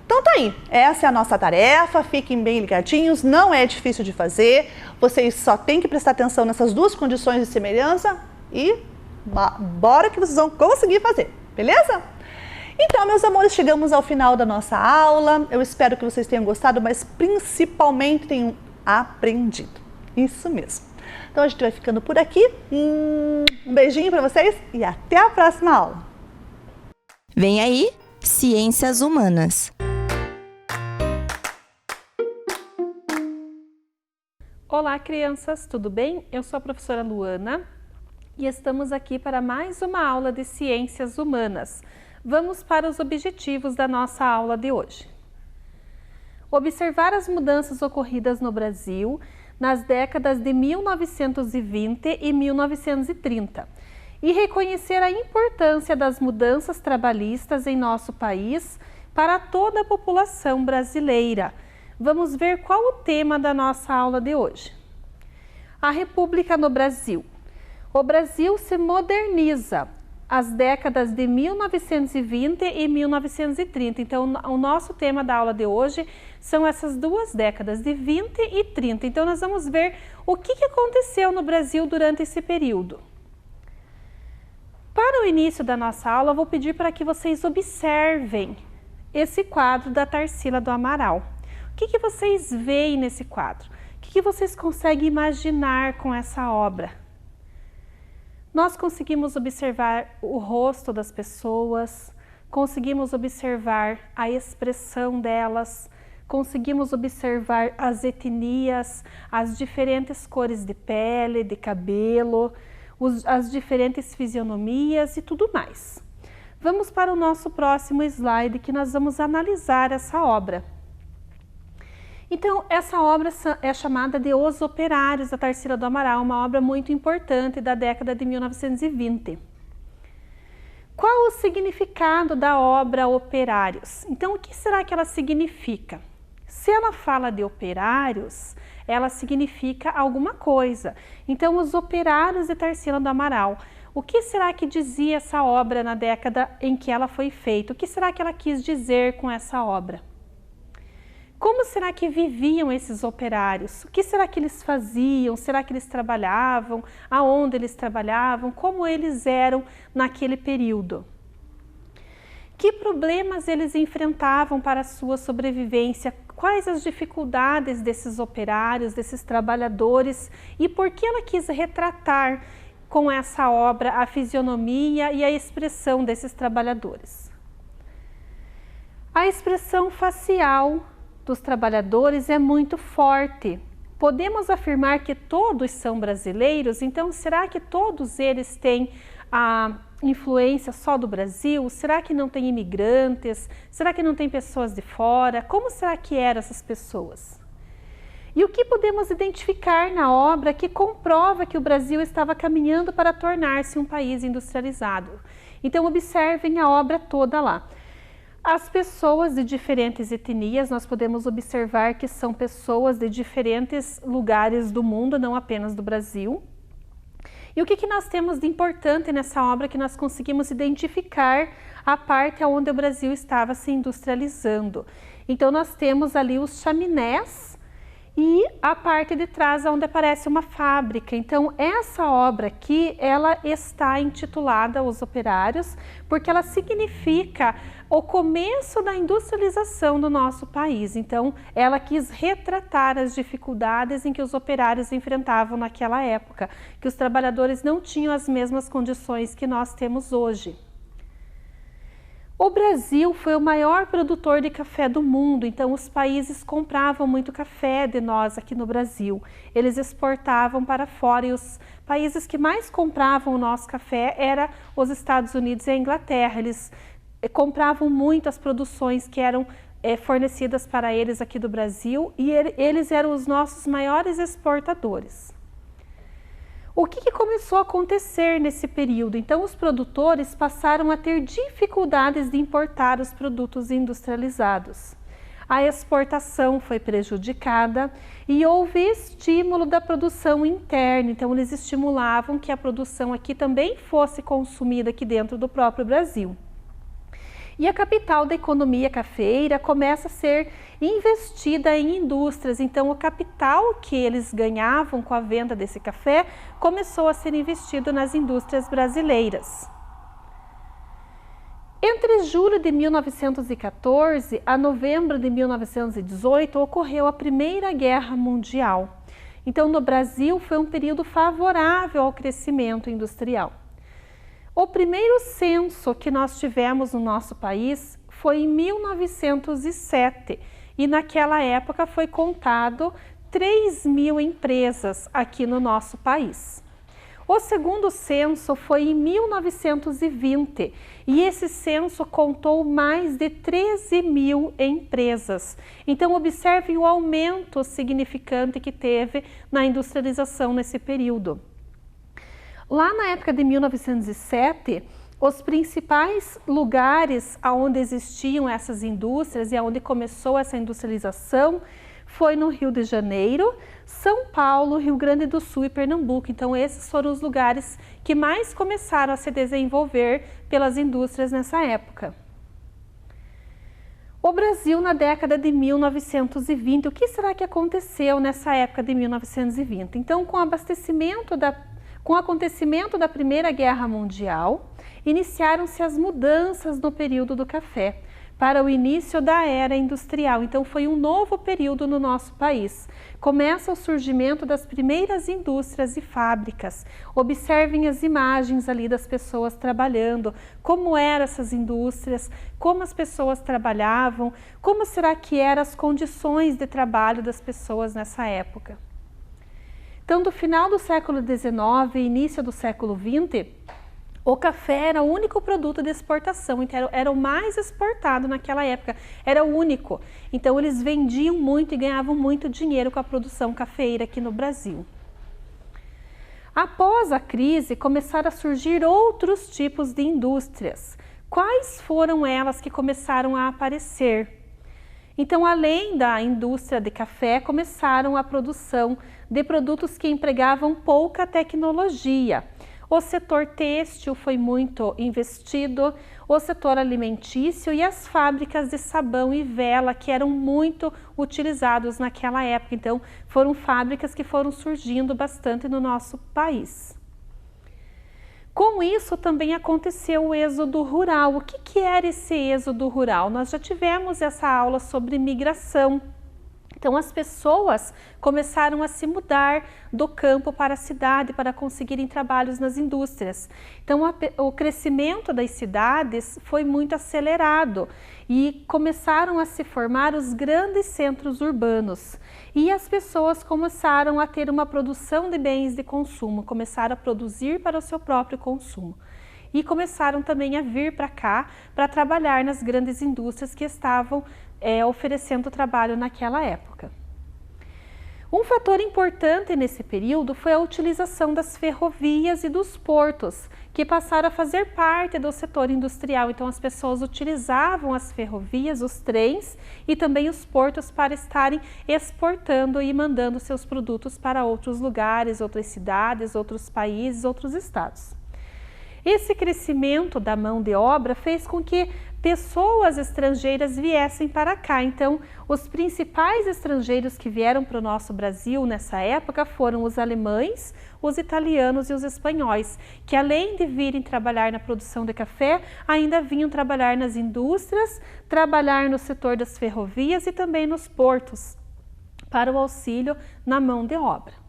Então tá aí, essa é a nossa tarefa, fiquem bem ligadinhos, não é difícil de fazer, vocês só têm que prestar atenção nessas duas condições de semelhança e bora que vocês vão conseguir fazer, beleza? Então, meus amores, chegamos ao final da nossa aula, eu espero que vocês tenham gostado, mas principalmente tenham aprendido, isso mesmo. Então a gente vai ficando por aqui, um beijinho para vocês e até a próxima aula. Vem aí, Ciências Humanas. Olá, crianças, tudo bem? Eu sou a professora Luana e estamos aqui para mais uma aula de Ciências Humanas. Vamos para os objetivos da nossa aula de hoje. Observar as mudanças ocorridas no Brasil nas décadas de 1920 e 1930 e reconhecer a importância das mudanças trabalhistas em nosso país para toda a população brasileira. Vamos ver qual o tema da nossa aula de hoje. A República no Brasil. O Brasil se moderniza as décadas de 1920 e 1930. Então, o nosso tema da aula de hoje são essas duas décadas, de 20 e 30. Então, nós vamos ver o que aconteceu no Brasil durante esse período. Para o início da nossa aula, eu vou pedir para que vocês observem esse quadro da Tarsila do Amaral. O que vocês veem nesse quadro? O que vocês conseguem imaginar com essa obra? Nós conseguimos observar o rosto das pessoas, conseguimos observar a expressão delas, conseguimos observar as etnias, as diferentes cores de pele, de cabelo, as diferentes fisionomias e tudo mais. Vamos para o nosso próximo slide, que nós vamos analisar essa obra. Então, essa obra é chamada de Os Operários, da Tarsila do Amaral, uma obra muito importante da década de 1920. Qual o significado da obra Operários? Então, o que será que ela significa? Se ela fala de operários, ela significa alguma coisa. Então, os operários de Tarsila do Amaral. O que será que dizia essa obra na década em que ela foi feita? O que será que ela quis dizer com essa obra? Como será que viviam esses operários? O que será que eles faziam? Será que eles trabalhavam? Aonde eles trabalhavam? Como eles eram naquele período? Que problemas eles enfrentavam para a sua sobrevivência? Quais as dificuldades desses operários, desses trabalhadores? E por que ela quis retratar com essa obra a fisionomia e a expressão desses trabalhadores? A expressão facial dos trabalhadores é muito forte. Podemos afirmar que todos são brasileiros? Então, será que todos eles têm a influência só do Brasil? Será que não tem imigrantes? Será que não tem pessoas de fora? Como será que eram essas pessoas? E o que podemos identificar na obra que comprova que o Brasil estava caminhando para tornar-se um país industrializado? Então, observem a obra toda lá. As pessoas de diferentes etnias, nós podemos observar que são pessoas de diferentes lugares do mundo, não apenas do Brasil. E o que nós temos de importante nessa obra que nós conseguimos identificar a parte onde o Brasil estava se industrializando? Então, nós temos ali os chaminés e a parte de trás onde aparece uma fábrica. Então, essa obra aqui, ela está intitulada Os Operários, porque ela significa o começo da industrialização do nosso país. Então, ela quis retratar as dificuldades em que os operários enfrentavam naquela época, que os trabalhadores não tinham as mesmas condições que nós temos hoje. O Brasil foi o maior produtor de café do mundo, então os países compravam muito café de nós aqui no Brasil. Eles exportavam para fora e os países que mais compravam o nosso café eram os Estados Unidos e a Inglaterra. Eles compravam muito as produções que eram fornecidas para eles aqui do Brasil e eles eram os nossos maiores exportadores. O que começou a acontecer nesse período? Então, os produtores passaram a ter dificuldades de importar os produtos industrializados. A exportação foi prejudicada e houve estímulo da produção interna. Então, eles estimulavam que a produção aqui também fosse consumida aqui dentro do próprio Brasil. E a capital da economia cafeeira começa a ser investida em indústrias. Então, o capital que eles ganhavam com a venda desse café começou a ser investido nas indústrias brasileiras. Entre julho de 1914 a novembro de 1918 ocorreu a Primeira Guerra Mundial. Então, no Brasil foi um período favorável ao crescimento industrial. O primeiro censo que nós tivemos no nosso país foi em 1907 e naquela época foi contado 3.000 empresas aqui no nosso país. O segundo censo foi em 1920 e esse censo contou mais de 13.000 empresas. Então, observe o aumento significante que teve na industrialização nesse período. Lá na época de 1907, os principais lugares onde existiam essas indústrias e onde começou essa industrialização foi no Rio de Janeiro, São Paulo, Rio Grande do Sul e Pernambuco. Então, esses foram os lugares que mais começaram a se desenvolver pelas indústrias nessa época. O Brasil na década de 1920, o que será que aconteceu nessa época de 1920? Então, com o acontecimento da Primeira Guerra Mundial, iniciaram-se as mudanças no período do café para o início da era industrial. Então, foi um novo período no nosso país. Começa o surgimento das primeiras indústrias e fábricas. Observem as imagens ali das pessoas trabalhando, como eram essas indústrias, como as pessoas trabalhavam, como será que eram as condições de trabalho das pessoas nessa época. Então, do final do século XIX e início do século XX, o café era o único produto de exportação, então era o mais exportado naquela época, era o único. Então, eles vendiam muito e ganhavam muito dinheiro com a produção cafeeira aqui no Brasil. Após a crise, começaram a surgir outros tipos de indústrias. Quais foram elas que começaram a aparecer? Então, além da indústria de café, começaram a produção de produtos que empregavam pouca tecnologia. O setor têxtil foi muito investido, o setor alimentício e as fábricas de sabão e vela, que eram muito utilizados naquela época. Então, foram fábricas que foram surgindo bastante no nosso país. Com isso, também aconteceu o êxodo rural. O que era esse êxodo rural? Nós já tivemos essa aula sobre migração. Então, as pessoas começaram a se mudar do campo para a cidade para conseguirem trabalhos nas indústrias. Então, o crescimento das cidades foi muito acelerado e começaram a se formar os grandes centros urbanos. E as pessoas começaram a ter uma produção de bens de consumo, começaram a produzir para o seu próprio consumo. E começaram também a vir para cá para trabalhar nas grandes indústrias que estavam oferecendo trabalho naquela época. Um fator importante nesse período foi a utilização das ferrovias e dos portos, que passaram a fazer parte do setor industrial. Então, as pessoas utilizavam as ferrovias, os trens e também os portos para estarem exportando e mandando seus produtos para outros lugares, outras cidades, outros países, outros estados. Esse crescimento da mão de obra fez com que pessoas estrangeiras viessem para cá. Então, os principais estrangeiros que vieram para o nosso Brasil nessa época foram os alemães, os italianos e os espanhóis, que além de virem trabalhar na produção de café, ainda vinham trabalhar nas indústrias, trabalhar no setor das ferrovias e também nos portos, para o auxílio na mão de obra.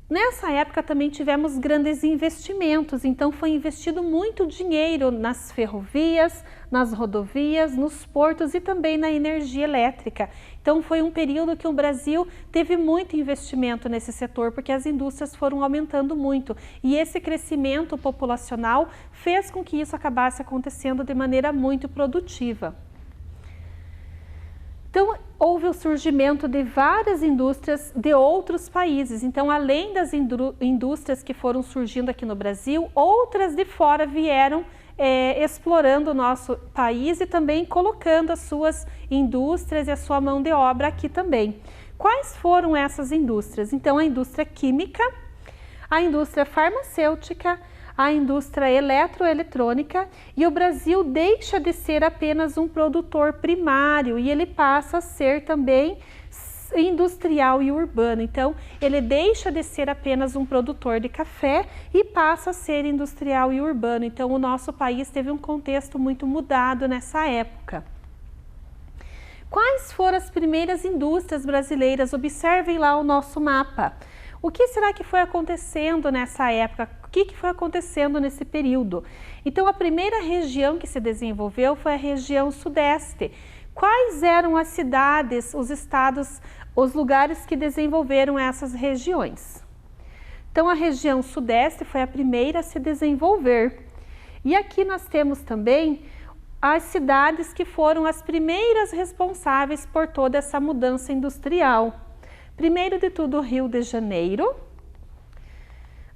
Nessa época também tivemos grandes investimentos, então foi investido muito dinheiro nas ferrovias, nas rodovias, nos portos e também na energia elétrica. Então foi um período que o Brasil teve muito investimento nesse setor, porque as indústrias foram aumentando muito e esse crescimento populacional fez com que isso acabasse acontecendo de maneira muito produtiva. Então, houve o surgimento de várias indústrias de outros países. Então, além das indústrias que foram surgindo aqui no Brasil, outras de fora vieram explorando o nosso país e também colocando as suas indústrias e a sua mão de obra aqui também. Quais foram essas indústrias? Então, a indústria química, a indústria farmacêutica, a indústria eletroeletrônica, e o Brasil deixa de ser apenas um produtor primário e ele passa a ser também industrial e urbano. Então, ele deixa de ser apenas um produtor de café e passa a ser industrial e urbano. Então, o nosso país teve um contexto muito mudado nessa época. Quais foram as primeiras indústrias brasileiras? Observem lá o nosso mapa. O que será que foi acontecendo nessa época? O que foi acontecendo nesse período? Então, a primeira região que se desenvolveu foi a região sudeste. Quais eram as cidades, os estados, os lugares que desenvolveram essas regiões? Então, a região sudeste foi a primeira a se desenvolver. E aqui nós temos também as cidades que foram as primeiras responsáveis por toda essa mudança industrial. Primeiro de tudo, Rio de Janeiro.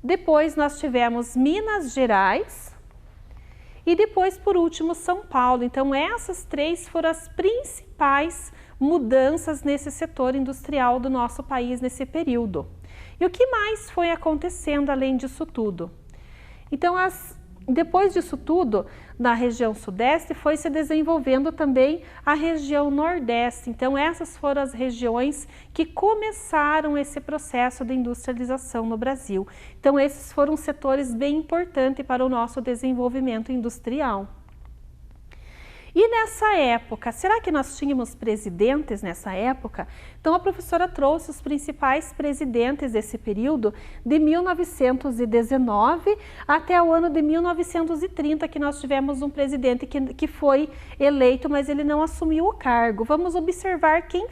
Depois nós tivemos Minas Gerais. E depois, por último, São Paulo. Então, essas três foram as principais mudanças nesse setor industrial do nosso país nesse período. E o que mais foi acontecendo além disso tudo? Então, depois disso tudo, na região sudeste, foi se desenvolvendo também a região nordeste. Então, essas foram as regiões que começaram esse processo de industrialização no Brasil. Então, esses foram setores bem importantes para o nosso desenvolvimento industrial. E nessa época, será que nós tínhamos presidentes nessa época? Então, a professora trouxe os principais presidentes desse período, de 1919 até o ano de 1930, que nós tivemos um presidente que foi eleito, mas ele não assumiu o cargo. Vamos observar quem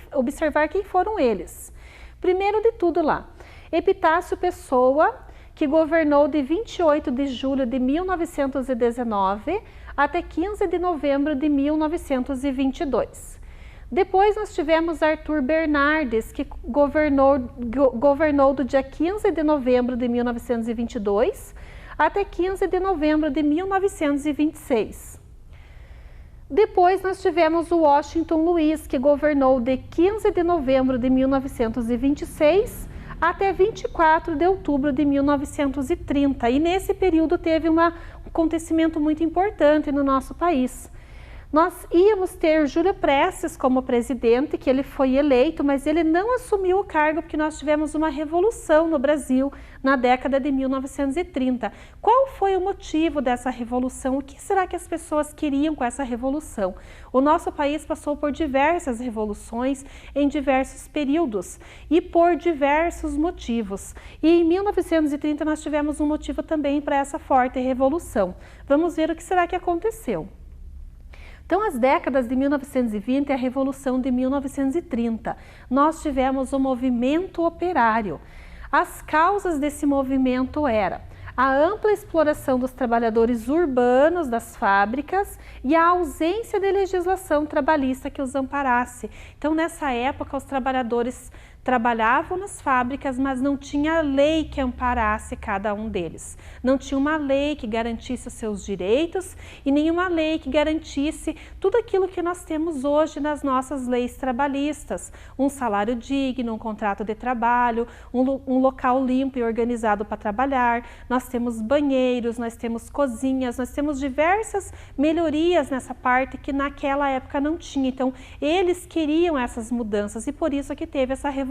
foram eles. Primeiro de tudo lá, Epitácio Pessoa, que governou de 28 de julho de 1919 até 15 de novembro de 1922. Depois nós tivemos Arthur Bernardes, que governou do dia 15 de novembro de 1922 até 15 de novembro de 1926. Depois nós tivemos o Washington Luiz, que governou de 15 de novembro de 1926 até 24 de outubro de 1930. E nesse período teve um acontecimento muito importante no nosso país. Nós íamos ter Júlio Prestes como presidente, que ele foi eleito, mas ele não assumiu o cargo porque nós tivemos uma revolução no Brasil na década de 1930. Qual foi o motivo dessa revolução? O que será que as pessoas queriam com essa revolução? O nosso país passou por diversas revoluções em diversos períodos e por diversos motivos. E em 1930 nós tivemos um motivo também para essa forte revolução. Vamos ver o que será que aconteceu. Então, as décadas de 1920 e a Revolução de 1930, nós tivemos o movimento operário. As causas desse movimento eram a ampla exploração dos trabalhadores urbanos das fábricas e a ausência de legislação trabalhista que os amparasse. Então, nessa época, os trabalhadores trabalhavam nas fábricas, mas não tinha lei que amparasse cada um deles. Não tinha uma lei que garantisse os seus direitos e nenhuma lei que garantisse tudo aquilo que nós temos hoje nas nossas leis trabalhistas. Um salário digno, um contrato de trabalho, um local limpo e organizado para trabalhar. Nós temos banheiros, nós temos cozinhas, nós temos diversas melhorias nessa parte que naquela época não tinha. Então, eles queriam essas mudanças e por isso que teve essa revolução.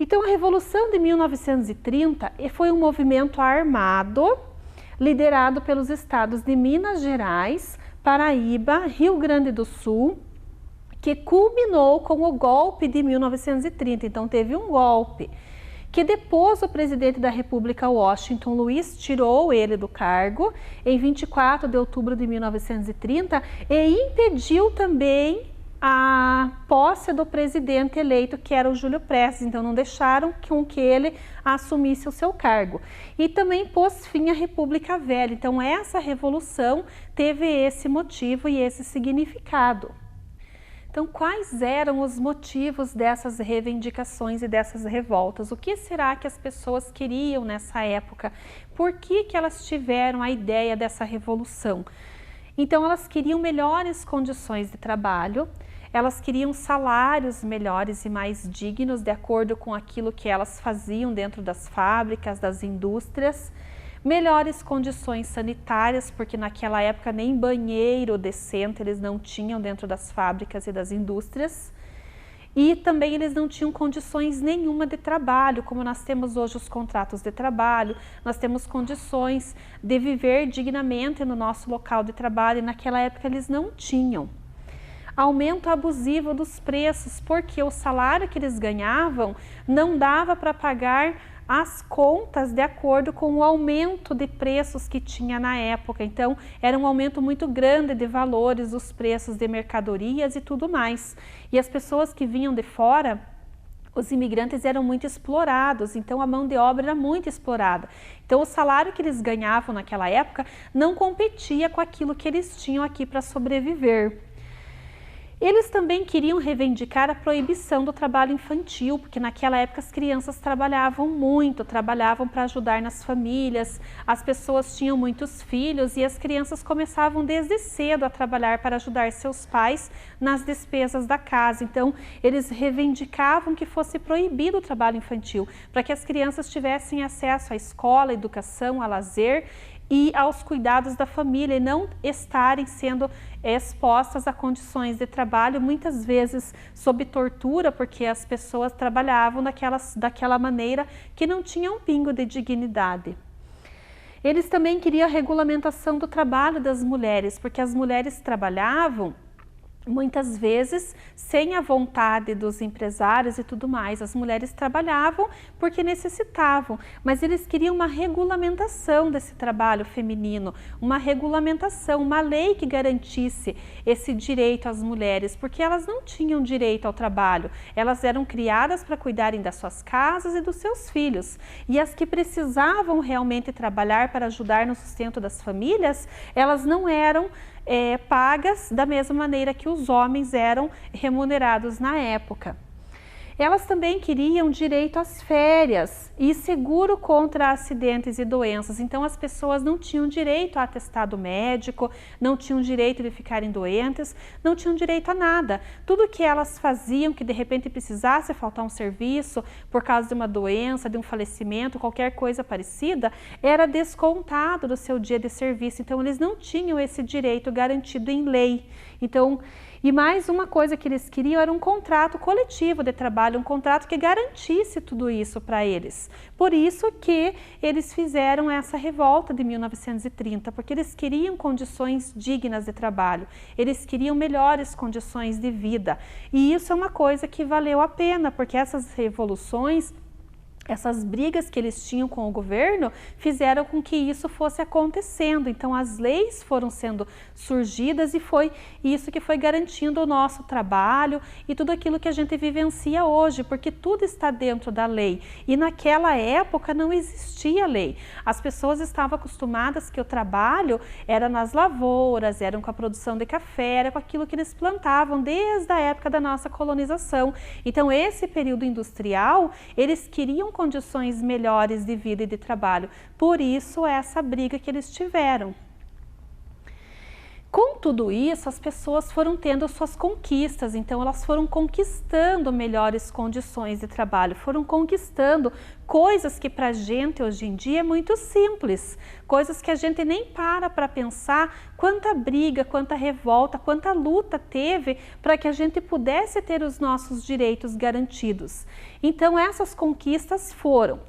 Então, a Revolução de 1930 foi um movimento armado, liderado pelos estados de Minas Gerais, Paraíba, Rio Grande do Sul, que culminou com o golpe de 1930. Então, teve um golpe que depois o presidente da República, Washington Luiz, tirou ele do cargo em 24 de outubro de 1930 e impediu também a posse do presidente eleito, que era o Júlio Prestes. Então não deixaram que ele assumisse o seu cargo. E também pôs fim à República Velha. Então essa revolução teve esse motivo e esse significado. Então, quais eram os motivos dessas reivindicações e dessas revoltas? O que será que as pessoas queriam nessa época? Por que elas tiveram a ideia dessa revolução? Então, elas queriam melhores condições de trabalho, elas queriam salários melhores e mais dignos de acordo com aquilo que elas faziam dentro das fábricas, das indústrias, melhores condições sanitárias, porque naquela época nem banheiro decente eles não tinham dentro das fábricas e das indústrias, e também eles não tinham condições nenhuma de trabalho, como nós temos hoje os contratos de trabalho, nós temos condições de viver dignamente no nosso local de trabalho, e naquela época eles não tinham. Aumento abusivo dos preços, porque o salário que eles ganhavam não dava para pagar as contas de acordo com o aumento de preços que tinha na época. Então, era um aumento muito grande de valores, os preços de mercadorias e tudo mais. E as pessoas que vinham de fora, os imigrantes, eram muito explorados, então a mão de obra era muito explorada. Então, o salário que eles ganhavam naquela época não competia com aquilo que eles tinham aqui para sobreviver. Eles também queriam reivindicar a proibição do trabalho infantil, porque naquela época as crianças trabalhavam muito, trabalhavam para ajudar nas famílias, as pessoas tinham muitos filhos e as crianças começavam desde cedo a trabalhar para ajudar seus pais nas despesas da casa. Então, eles reivindicavam que fosse proibido o trabalho infantil, para que as crianças tivessem acesso à escola, à educação, a lazer e aos cuidados da família, e não estarem sendo expostas a condições de trabalho, muitas vezes sob tortura, porque as pessoas trabalhavam daquela maneira que não tinham um pingo de dignidade. Eles também queriam a regulamentação do trabalho das mulheres, porque as mulheres trabalhavam muitas vezes sem a vontade dos empresários e tudo mais. As mulheres trabalhavam porque necessitavam, mas eles queriam uma regulamentação desse trabalho feminino, uma regulamentação, uma lei que garantisse esse direito às mulheres, porque elas não tinham direito ao trabalho, elas eram criadas para cuidarem das suas casas e dos seus filhos, e as que precisavam realmente trabalhar para ajudar no sustento das famílias, elas não eram pagas da mesma maneira que os homens eram remunerados na época. Elas também queriam direito às férias e seguro contra acidentes e doenças. Então, as pessoas não tinham direito a atestado médico, não tinham direito de ficarem doentes, não tinham direito a nada. Tudo que elas faziam, que de repente precisasse faltar um serviço por causa de uma doença, de um falecimento, qualquer coisa parecida, era descontado do seu dia de serviço. Então, eles não tinham esse direito garantido em lei. Então, e mais uma coisa que eles queriam era um contrato coletivo de trabalho, um contrato que garantisse tudo isso para eles. Por isso que eles fizeram essa revolta de 1930, porque eles queriam condições dignas de trabalho, eles queriam melhores condições de vida. E isso é uma coisa que valeu a pena, porque essas revoluções, essas brigas que eles tinham com o governo fizeram com que isso fosse acontecendo. Então, as leis foram sendo surgidas e foi isso que foi garantindo o nosso trabalho e tudo aquilo que a gente vivencia hoje, porque tudo está dentro da lei. E naquela época não existia lei. As pessoas estavam acostumadas que o trabalho era nas lavouras, era com a produção de café, era com aquilo que eles plantavam desde a época da nossa colonização. Então, esse período industrial, eles queriam condições melhores de vida e de trabalho. Por isso, essa briga que eles tiveram. Com tudo isso, as pessoas foram tendo suas conquistas, então elas foram conquistando melhores condições de trabalho, foram conquistando coisas que para a gente hoje em dia é muito simples, coisas que a gente nem para pensar quanta briga, quanta revolta, quanta luta teve para que a gente pudesse ter os nossos direitos garantidos. Então essas conquistas foram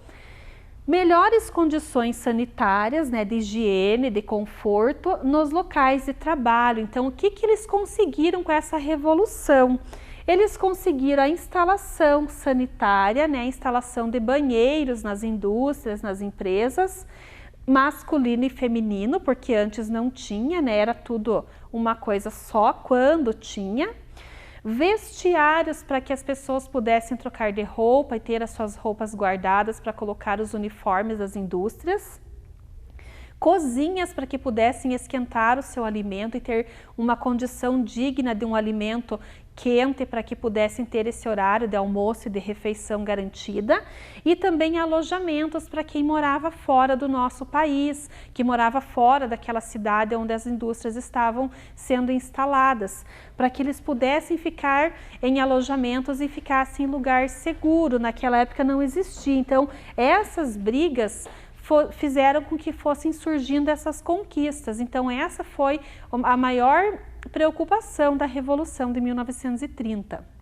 melhores condições sanitárias, de higiene, de conforto nos locais de trabalho. Então, o que eles conseguiram com essa revolução? Eles conseguiram a instalação sanitária, a instalação de banheiros nas indústrias, nas empresas, masculino e feminino, porque antes não tinha, era tudo uma coisa só quando tinha. Vestiários para que as pessoas pudessem trocar de roupa e ter as suas roupas guardadas para colocar os uniformes das indústrias. Cozinhas para que pudessem esquentar o seu alimento e ter uma condição digna de um alimento quente para que pudessem ter esse horário de almoço e de refeição garantida, e também alojamentos para quem morava fora do nosso país, que morava fora daquela cidade onde as indústrias estavam sendo instaladas, para que eles pudessem ficar em alojamentos e ficassem em lugar seguro. Naquela época não existia, então essas brigas fizeram com que fossem surgindo essas conquistas. Então essa foi a maior preocupação da Revolução de 1930.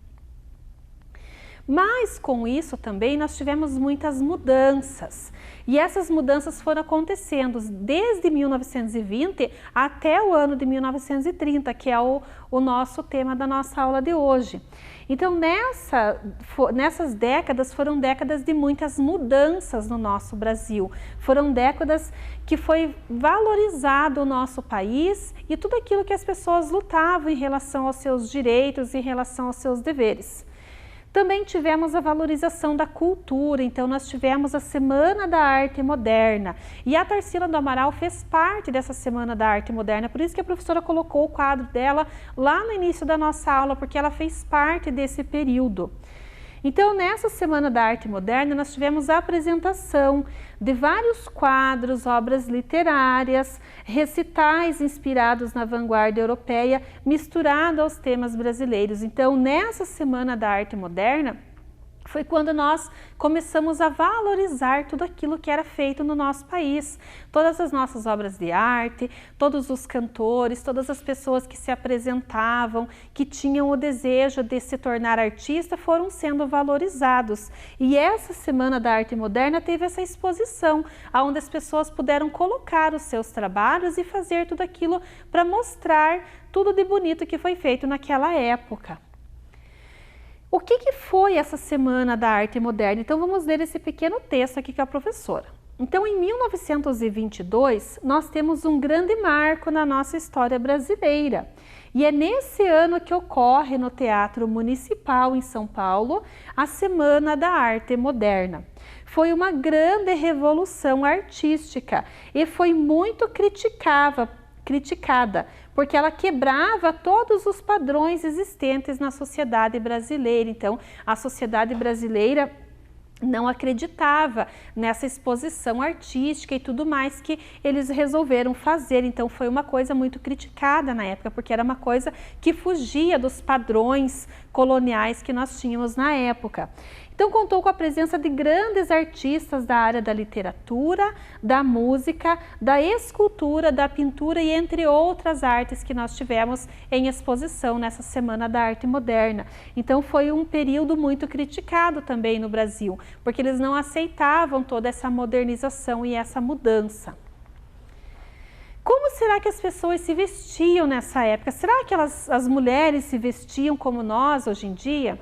Mas com isso também nós tivemos muitas mudanças, e essas mudanças foram acontecendo desde 1920 até o ano de 1930, que é o nosso tema da nossa aula de hoje. Então nessas décadas foram décadas de muitas mudanças no nosso Brasil, foram décadas que foi valorizado o nosso país e tudo aquilo que as pessoas lutavam em relação aos seus direitos, em relação aos seus deveres. Também tivemos a valorização da cultura, então nós tivemos a Semana da Arte Moderna, e a Tarsila do Amaral fez parte dessa Semana da Arte Moderna, por isso que a professora colocou o quadro dela lá no início da nossa aula, porque ela fez parte desse período. Então, nessa Semana da Arte Moderna, nós tivemos a apresentação de vários quadros, obras literárias, recitais inspirados na vanguarda europeia, misturado aos temas brasileiros. Então, nessa Semana da Arte Moderna, foi quando nós começamos a valorizar tudo aquilo que era feito no nosso país. Todas as nossas obras de arte, todos os cantores, todas as pessoas que se apresentavam, que tinham o desejo de se tornar artista, foram sendo valorizados. E essa Semana da Arte Moderna teve essa exposição, onde as pessoas puderam colocar os seus trabalhos e fazer tudo aquilo para mostrar tudo de bonito que foi feito naquela época. O que foi essa Semana da Arte Moderna? Então vamos ler esse pequeno texto aqui com a professora. Então em 1922 nós temos um grande marco na nossa história brasileira. E é nesse ano que ocorre no Teatro Municipal em São Paulo a Semana da Arte Moderna. Foi uma grande revolução artística e foi muito criticada, porque ela quebrava todos os padrões existentes na sociedade brasileira. Então, a sociedade brasileira não acreditava nessa exposição artística e tudo mais que eles resolveram fazer. Então, foi uma coisa muito criticada na época, porque era uma coisa que fugia dos padrões coloniais que nós tínhamos na época. Então, contou com a presença de grandes artistas da área da literatura, da música, da escultura, da pintura e entre outras artes que nós tivemos em exposição nessa Semana da Arte Moderna. Então, foi um período muito criticado também no Brasil, porque eles não aceitavam toda essa modernização e essa mudança. Como será que as pessoas se vestiam nessa época? Será que as mulheres se vestiam como nós hoje em dia?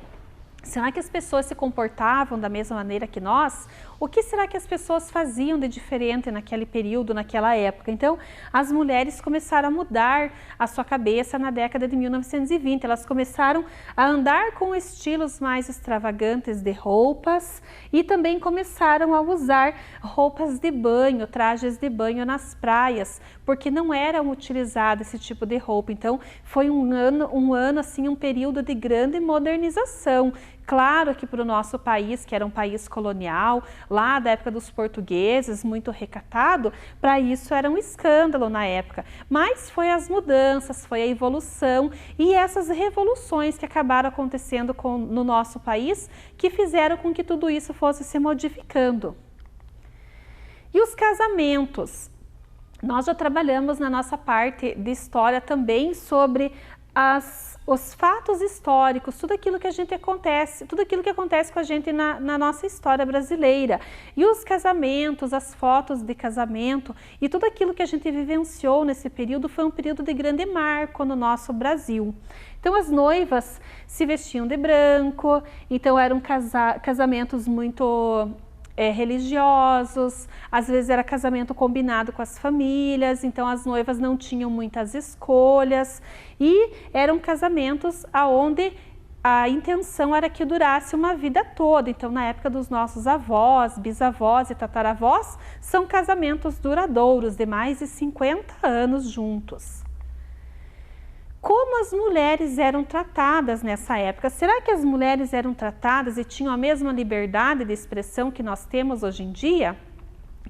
Será que as pessoas se comportavam da mesma maneira que nós? O que será que as pessoas faziam de diferente naquele período, naquela época? Então, as mulheres começaram a mudar a sua cabeça na década de 1920. Elas começaram a andar com estilos mais extravagantes de roupas e também começaram a usar roupas de banho, trajes de banho nas praias, porque não eram utilizados esse tipo de roupa. Então, foi um ano assim, um período de grande modernização. Claro que para o nosso país, que era um país colonial, lá da época dos portugueses, muito recatado, para isso era um escândalo na época. Mas foi as mudanças, foi a evolução e essas revoluções que acabaram acontecendo no nosso país, que fizeram com que tudo isso fosse se modificando. E os casamentos? Nós já trabalhamos na nossa parte de história também sobre os fatos históricos, tudo aquilo que acontece com a gente na nossa história brasileira. E os casamentos, as fotos de casamento e tudo aquilo que a gente vivenciou nesse período foi um período de grande marco no nosso Brasil. Então as noivas se vestiam de branco, então eram casamentos muito religiosos, às vezes era casamento combinado com as famílias, então as noivas não tinham muitas escolhas e eram casamentos onde a intenção era que durasse uma vida toda. Então na época dos nossos avós, bisavós e tataravós, são casamentos duradouros de mais de 50 anos juntos. como as mulheres eram tratadas nessa época. Será que as mulheres eram tratadas e tinham a mesma liberdade de expressão que nós temos hoje em dia?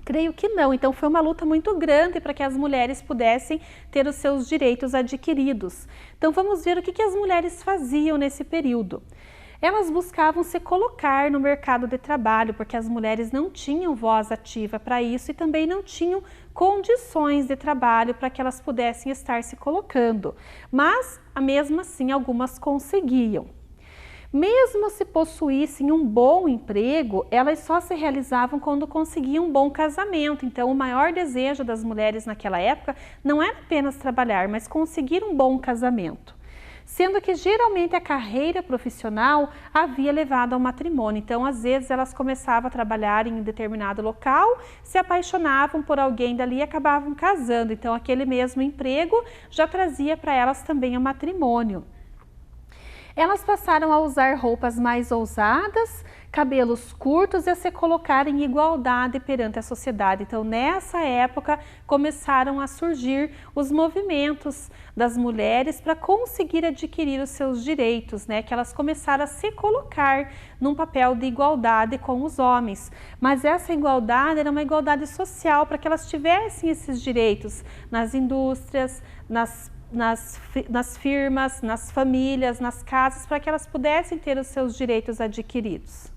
Creio que não. Então foi uma luta muito grande para que as mulheres pudessem ter os seus direitos adquiridos. Então vamos ver o que as mulheres faziam nesse período. Elas buscavam se colocar no mercado de trabalho, porque as mulheres não tinham voz ativa para isso e também não tinham condições de trabalho para que elas pudessem estar se colocando. Mas, mesmo assim, algumas conseguiam. Mesmo se possuíssem um bom emprego, elas só se realizavam quando conseguiam um bom casamento. Então, o maior desejo das mulheres naquela época não era apenas trabalhar, mas conseguir um bom casamento. Sendo que geralmente a carreira profissional havia levado ao matrimônio. Então, às vezes, elas começavam a trabalhar em um determinado local, se apaixonavam por alguém dali e acabavam casando. Então, aquele mesmo emprego já trazia para elas também o matrimônio. Elas passaram a usar roupas mais ousadas, cabelos curtos e a se colocar em igualdade perante a sociedade. Então, nessa época, começaram a surgir os movimentos das mulheres para conseguir adquirir os seus direitos, né? Que elas começaram a se colocar num papel de igualdade com os homens. Mas essa igualdade era uma igualdade social para que elas tivessem esses direitos nas indústrias, nas firmas, nas famílias, nas casas, para que elas pudessem ter os seus direitos adquiridos.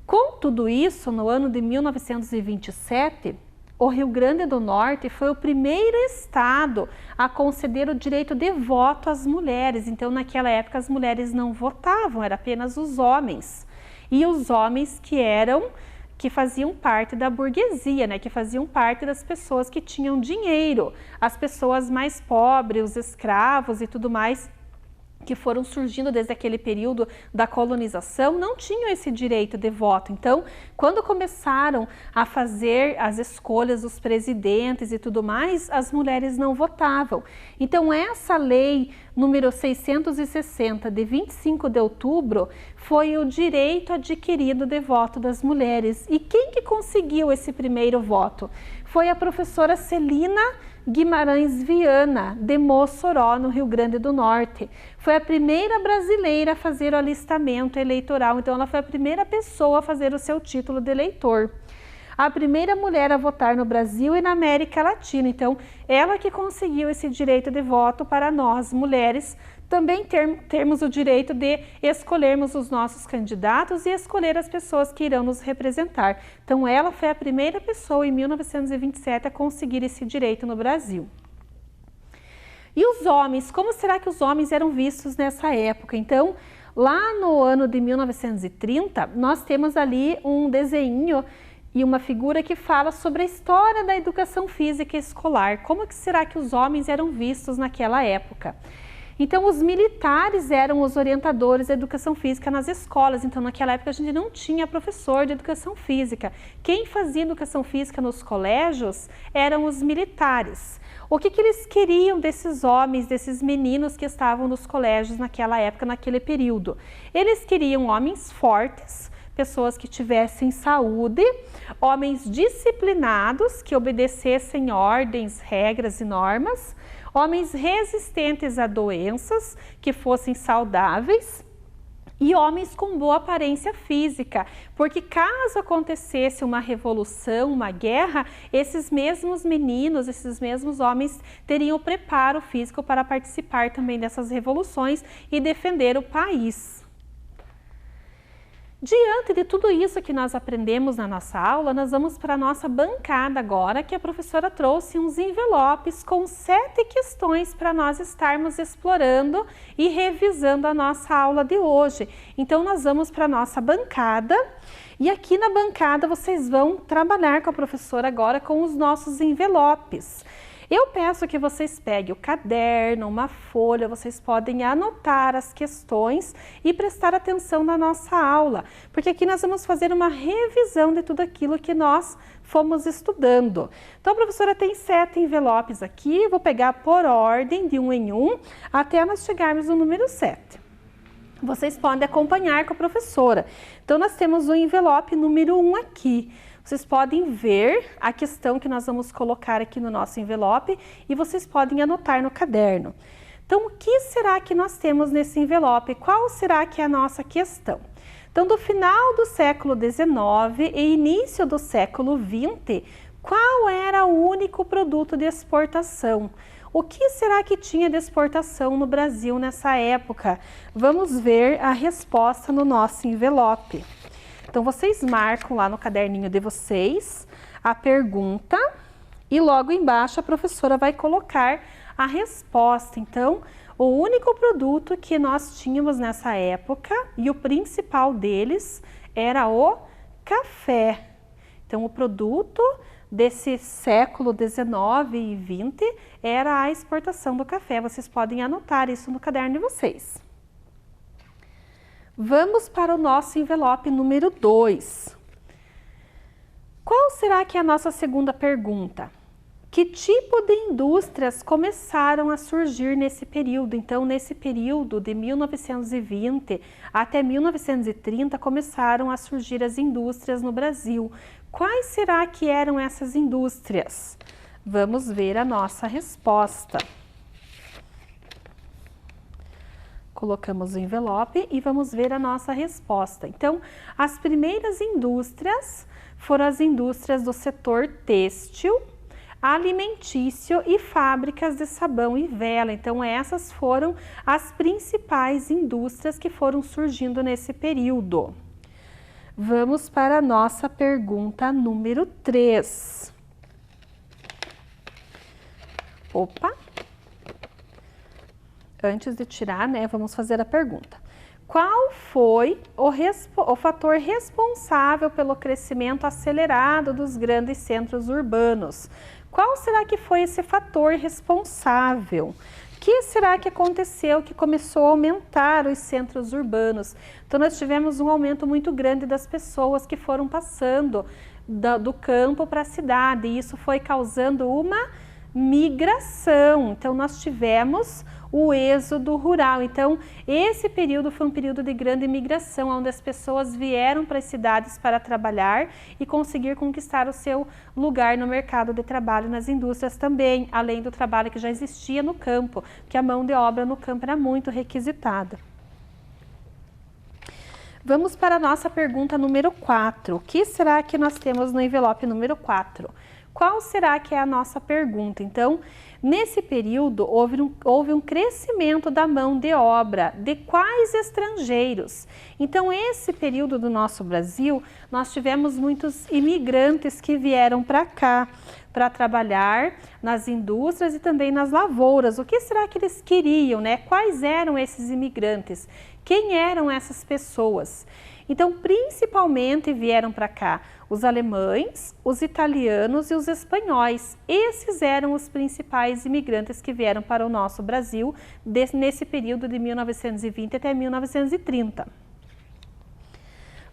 Com tudo isso, no ano de 1927, o Rio Grande do Norte foi o primeiro estado a conceder o direito de voto às mulheres. Então, naquela época, as mulheres não votavam, era apenas os homens. E os homens que faziam parte da burguesia, né? Que faziam parte das pessoas que tinham dinheiro, as pessoas mais pobres, os escravos e tudo mais, que foram surgindo desde aquele período da colonização, não tinham esse direito de voto. Então, quando começaram a fazer as escolhas dos presidentes e tudo mais, as mulheres não votavam. Então, essa lei número 660, de 25 de outubro, foi o direito adquirido de voto das mulheres. E quem que conseguiu esse primeiro voto? Foi a professora Celina Guimarães Viana, de Mossoró, no Rio Grande do Norte. Foi a primeira brasileira a fazer o alistamento eleitoral, então ela foi a primeira pessoa a fazer o seu título de eleitor. A primeira mulher a votar no Brasil e na América Latina, então ela que conseguiu esse direito de voto para nós, mulheres, também termos o direito de escolhermos os nossos candidatos e escolher as pessoas que irão nos representar. Então, ela foi a primeira pessoa em 1927 a conseguir esse direito no Brasil. E os homens, como será que os homens eram vistos nessa época? Então, lá no ano de 1930, nós temos ali um desenho e uma figura que fala sobre a história da educação física escolar. Como que será que os homens eram vistos naquela época? Então, os militares eram os orientadores da educação física nas escolas. Então, naquela época, a gente não tinha professor de educação física. Quem fazia educação física nos colégios eram os militares. O que eles queriam desses homens, desses meninos que estavam nos colégios naquela época, naquele período? Eles queriam homens fortes, pessoas que tivessem saúde, homens disciplinados, que obedecessem ordens, regras e normas, homens resistentes a doenças, que fossem saudáveis, e homens com boa aparência física, porque caso acontecesse uma revolução, uma guerra, esses mesmos meninos, esses mesmos homens teriam o preparo físico para participar também dessas revoluções e defender o país. Diante de tudo isso que nós aprendemos na nossa aula, nós vamos para a nossa bancada agora, que a professora trouxe uns envelopes com 7 questões para nós estarmos explorando e revisando a nossa aula de hoje. Então, nós vamos para a nossa bancada e aqui na bancada vocês vão trabalhar com a professora agora com os nossos envelopes. Eu peço que vocês peguem o caderno, uma folha, vocês podem anotar as questões e prestar atenção na nossa aula, porque aqui nós vamos fazer uma revisão de tudo aquilo que nós fomos estudando. Então, a professora tem 7 envelopes aqui, vou pegar por ordem, de um em um, até nós chegarmos no número 7. Vocês podem acompanhar com a professora. Então, nós temos o envelope número 1 aqui. Vocês podem ver a questão que nós vamos colocar aqui no nosso envelope e vocês podem anotar no caderno. Então, o que será que nós temos nesse envelope? Qual será que é a nossa questão? Então, do final do século XIX e início do século XX, qual era o único produto de exportação? O que será que tinha de exportação no Brasil nessa época? Vamos ver a resposta no nosso envelope. Então, vocês marcam lá no caderninho de vocês a pergunta e logo embaixo a professora vai colocar a resposta. Então, o único produto que nós tínhamos nessa época e o principal deles era o café. Então, o produto desse século XIX e XX era a exportação do café. Vocês podem anotar isso no caderno de vocês. Vamos para o nosso envelope número 2. Qual será que é a nossa segunda pergunta? Que tipo de indústrias começaram a surgir nesse período? Então, nesse período de 1920 até 1930, começaram a surgir as indústrias no Brasil. Quais será que eram essas indústrias? Vamos ver a nossa resposta. Colocamos o envelope e vamos ver a nossa resposta. Então, as primeiras indústrias foram as indústrias do setor têxtil, alimentício e fábricas de sabão e vela. Então, essas foram as principais indústrias que foram surgindo nesse período. Vamos para a nossa pergunta número 3. Opa! Antes de tirar, né, vamos fazer a pergunta. Qual foi o fator responsável pelo crescimento acelerado dos grandes centros urbanos? Qual será que foi esse fator responsável? O que será que aconteceu que começou a aumentar os centros urbanos? Então, nós tivemos um aumento muito grande das pessoas que foram passando do campo para a cidade, e isso foi causando uma migração. Então, nós tivemos o êxodo rural. Então, esse período foi um período de grande migração, onde as pessoas vieram para as cidades para trabalhar e conseguir conquistar o seu lugar no mercado de trabalho, nas indústrias também, além do trabalho que já existia no campo, que a mão de obra no campo era muito requisitada. Vamos para a nossa pergunta número 4. O que será que nós temos no envelope número 4? Qual será que é a nossa pergunta? Então, nesse período, houve um crescimento da mão de obra. De quais estrangeiros? Então, esse período do nosso Brasil, nós tivemos muitos imigrantes que vieram para cá para trabalhar nas indústrias e também nas lavouras. O que será que eles queriam, né? Quais eram esses imigrantes? Quem eram essas pessoas? Então, principalmente vieram para cá os alemães, os italianos e os espanhóis. Esses eram os principais imigrantes que vieram para o nosso Brasil nesse período de 1920 até 1930.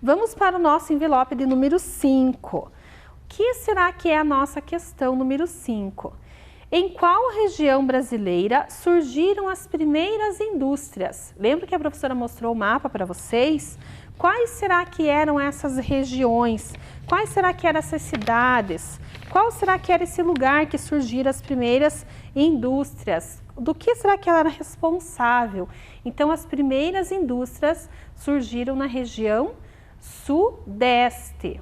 Vamos para o nosso envelope de número 5. O que será que é a nossa questão número 5? Em qual região brasileira surgiram as primeiras indústrias? Lembra que a professora mostrou o mapa para vocês? Quais será que eram essas regiões? Quais será que eram essas cidades? Qual será que era esse lugar que surgiram as primeiras indústrias? Do que será que ela era responsável? Então, as primeiras indústrias surgiram na região sudeste.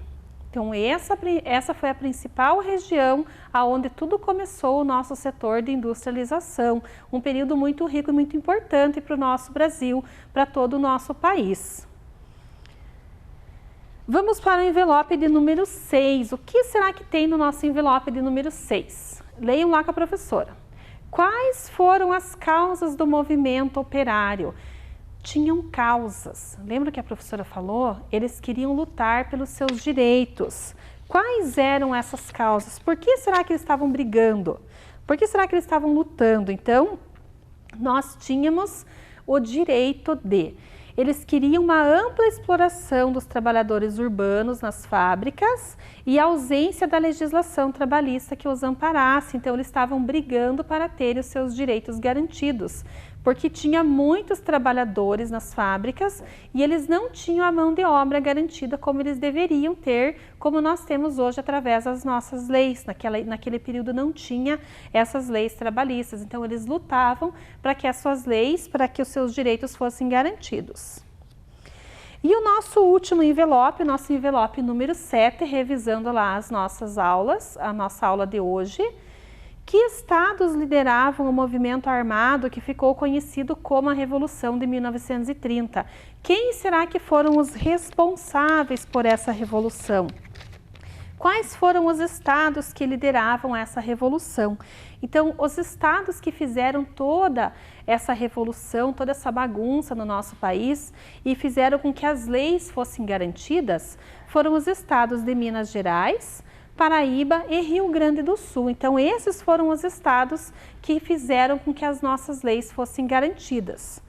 Então, essa foi a principal região onde tudo começou o nosso setor de industrialização. Um período muito rico e muito importante para o nosso Brasil, para todo o nosso país. Vamos para o envelope de número 6. O que será que tem no nosso envelope de número 6? Leiam lá com a professora. Quais foram as causas do movimento operário? Tinham causas. Lembra que a professora falou? Eles queriam lutar pelos seus direitos. Quais eram essas causas? Por que será que eles estavam brigando? Por que será que eles estavam lutando? Então, nós tínhamos o direito de... Eles queriam uma ampla exploração dos trabalhadores urbanos nas fábricas e a ausência da legislação trabalhista que os amparasse. Então, eles estavam brigando para ter os seus direitos garantidos, porque tinha muitos trabalhadores nas fábricas e eles não tinham a mão de obra garantida como eles deveriam ter, como nós temos hoje através das nossas leis. Naquele período não tinha essas leis trabalhistas, então eles lutavam para que as suas leis, para que os seus direitos fossem garantidos. E o nosso último envelope, o nosso envelope número 7, revisando lá as nossas aulas, a nossa aula de hoje. Que estados lideravam o movimento armado que ficou conhecido como a Revolução de 1930? Quem será que foram os responsáveis por essa revolução? Quais foram os estados que lideravam essa revolução? Então, os estados que fizeram toda essa revolução, toda essa bagunça no nosso país e fizeram com que as leis fossem garantidas, foram os estados de Minas Gerais, Paraíba e Rio Grande do Sul. Então, esses foram os estados que fizeram com que as nossas leis fossem garantidas.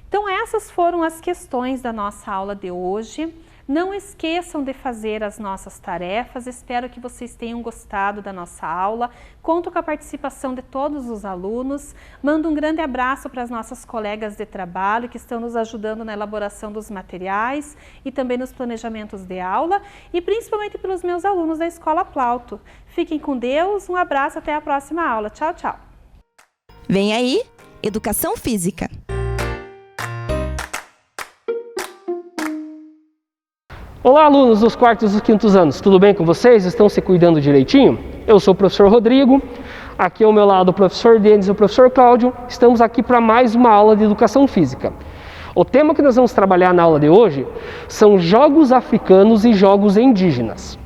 Então, essas foram as questões da nossa aula de hoje. Não esqueçam de fazer as nossas tarefas. Espero que vocês tenham gostado da nossa aula. Conto com a participação de todos os alunos. Mando um grande abraço para as nossas colegas de trabalho que estão nos ajudando na elaboração dos materiais e também nos planejamentos de aula e principalmente pelos meus alunos da Escola Plauto. Fiquem com Deus, um abraço, até a próxima aula. Tchau, tchau! Vem aí, Educação Física. Olá, alunos dos quartos e quintos anos, tudo bem com vocês? Estão se cuidando direitinho? Eu sou o professor Rodrigo, aqui ao meu lado o professor Denis e o professor Cláudio. Estamos aqui para mais uma aula de Educação Física. O tema que nós vamos trabalhar na aula de hoje são jogos africanos e jogos indígenas.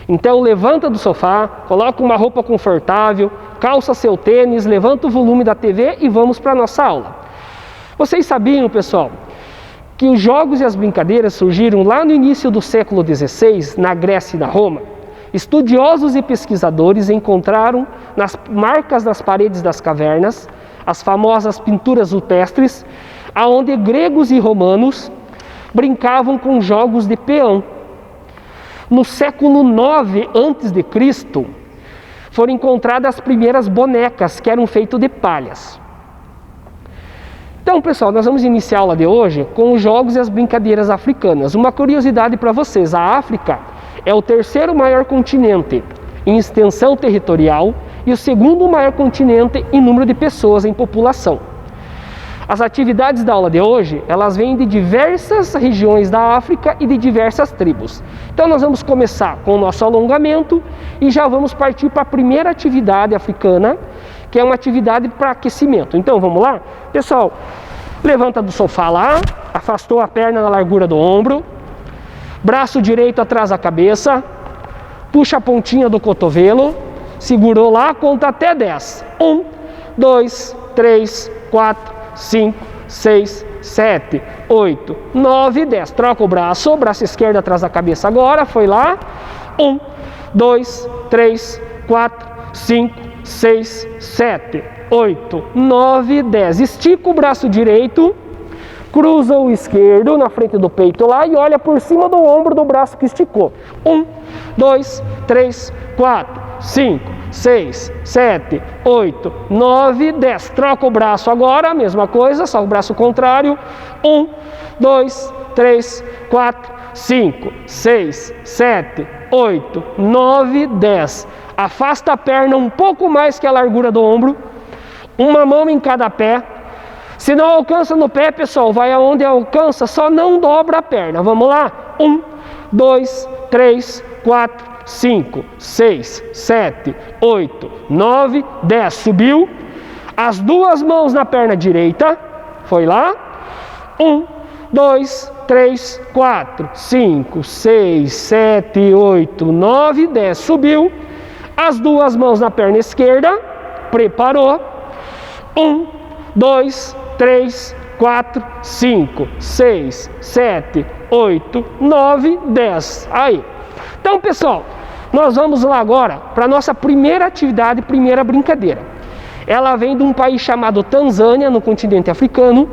Então levanta do sofá, coloca uma roupa confortável, calça seu tênis, levanta o volume da TV e vamos para a nossa aula. Vocês sabiam, pessoal, que os jogos e as brincadeiras surgiram lá no início do século XVI, na Grécia e na Roma? Estudiosos e pesquisadores encontraram nas marcas das paredes das cavernas as famosas pinturas rupestres, aonde gregos e romanos brincavam com jogos de peão. No século IX a.C., foram encontradas as primeiras bonecas, que eram feitas de palhas. Então, pessoal, nós vamos iniciar a aula de hoje com os jogos e as brincadeiras africanas. Uma curiosidade para vocês, a África é o terceiro maior continente em extensão territorial e o segundo maior continente em número de pessoas em população. As atividades da aula de hoje, elas vêm de diversas regiões da África e de diversas tribos. Então, nós vamos começar com o nosso alongamento e já vamos partir para a primeira atividade africana, que é uma atividade para aquecimento. Então, vamos lá? Pessoal, levanta do sofá lá, afastou a perna na largura do ombro, braço direito atrás da cabeça, puxa a pontinha do cotovelo, segurou lá, conta até 10. 1, 2, 3, 4, 5, 6, 7, 8, 9, 10. Troca o braço esquerdo atrás da cabeça agora, foi lá. 1, 2, 3, 4, 5, 6, 7, 8, 9, 10. Estica o braço direito, cruza o esquerdo na frente do peito lá e olha por cima do ombro do braço que esticou. 1, 2, 3, 4, 5, 6, 7, 8, 9, 10. Troca o braço agora, a mesma coisa, só o braço contrário. 1, 2, 3, 4, 5, 6, 7, 8, 9, 10. Afasta a perna um pouco mais que a largura do ombro. Uma mão em cada pé. Se não alcança no pé, pessoal, vai aonde alcança, só não dobra a perna. Vamos lá? 1, 2, 3, 4, 5, 6, 7, 8, 9, 10. Subiu. As duas mãos na perna direita. Foi lá. 1, 2, 3, 4, 5, 6, 7, 8, 9, 10. Subiu. As duas mãos na perna esquerda. Preparou. 1, 2, 3, 4, 5, 6, 7, 8, 9, 10. Aí. Então, pessoal, nós vamos lá agora para a nossa primeira atividade, primeira brincadeira. Ela vem de um país chamado Tanzânia, no continente africano.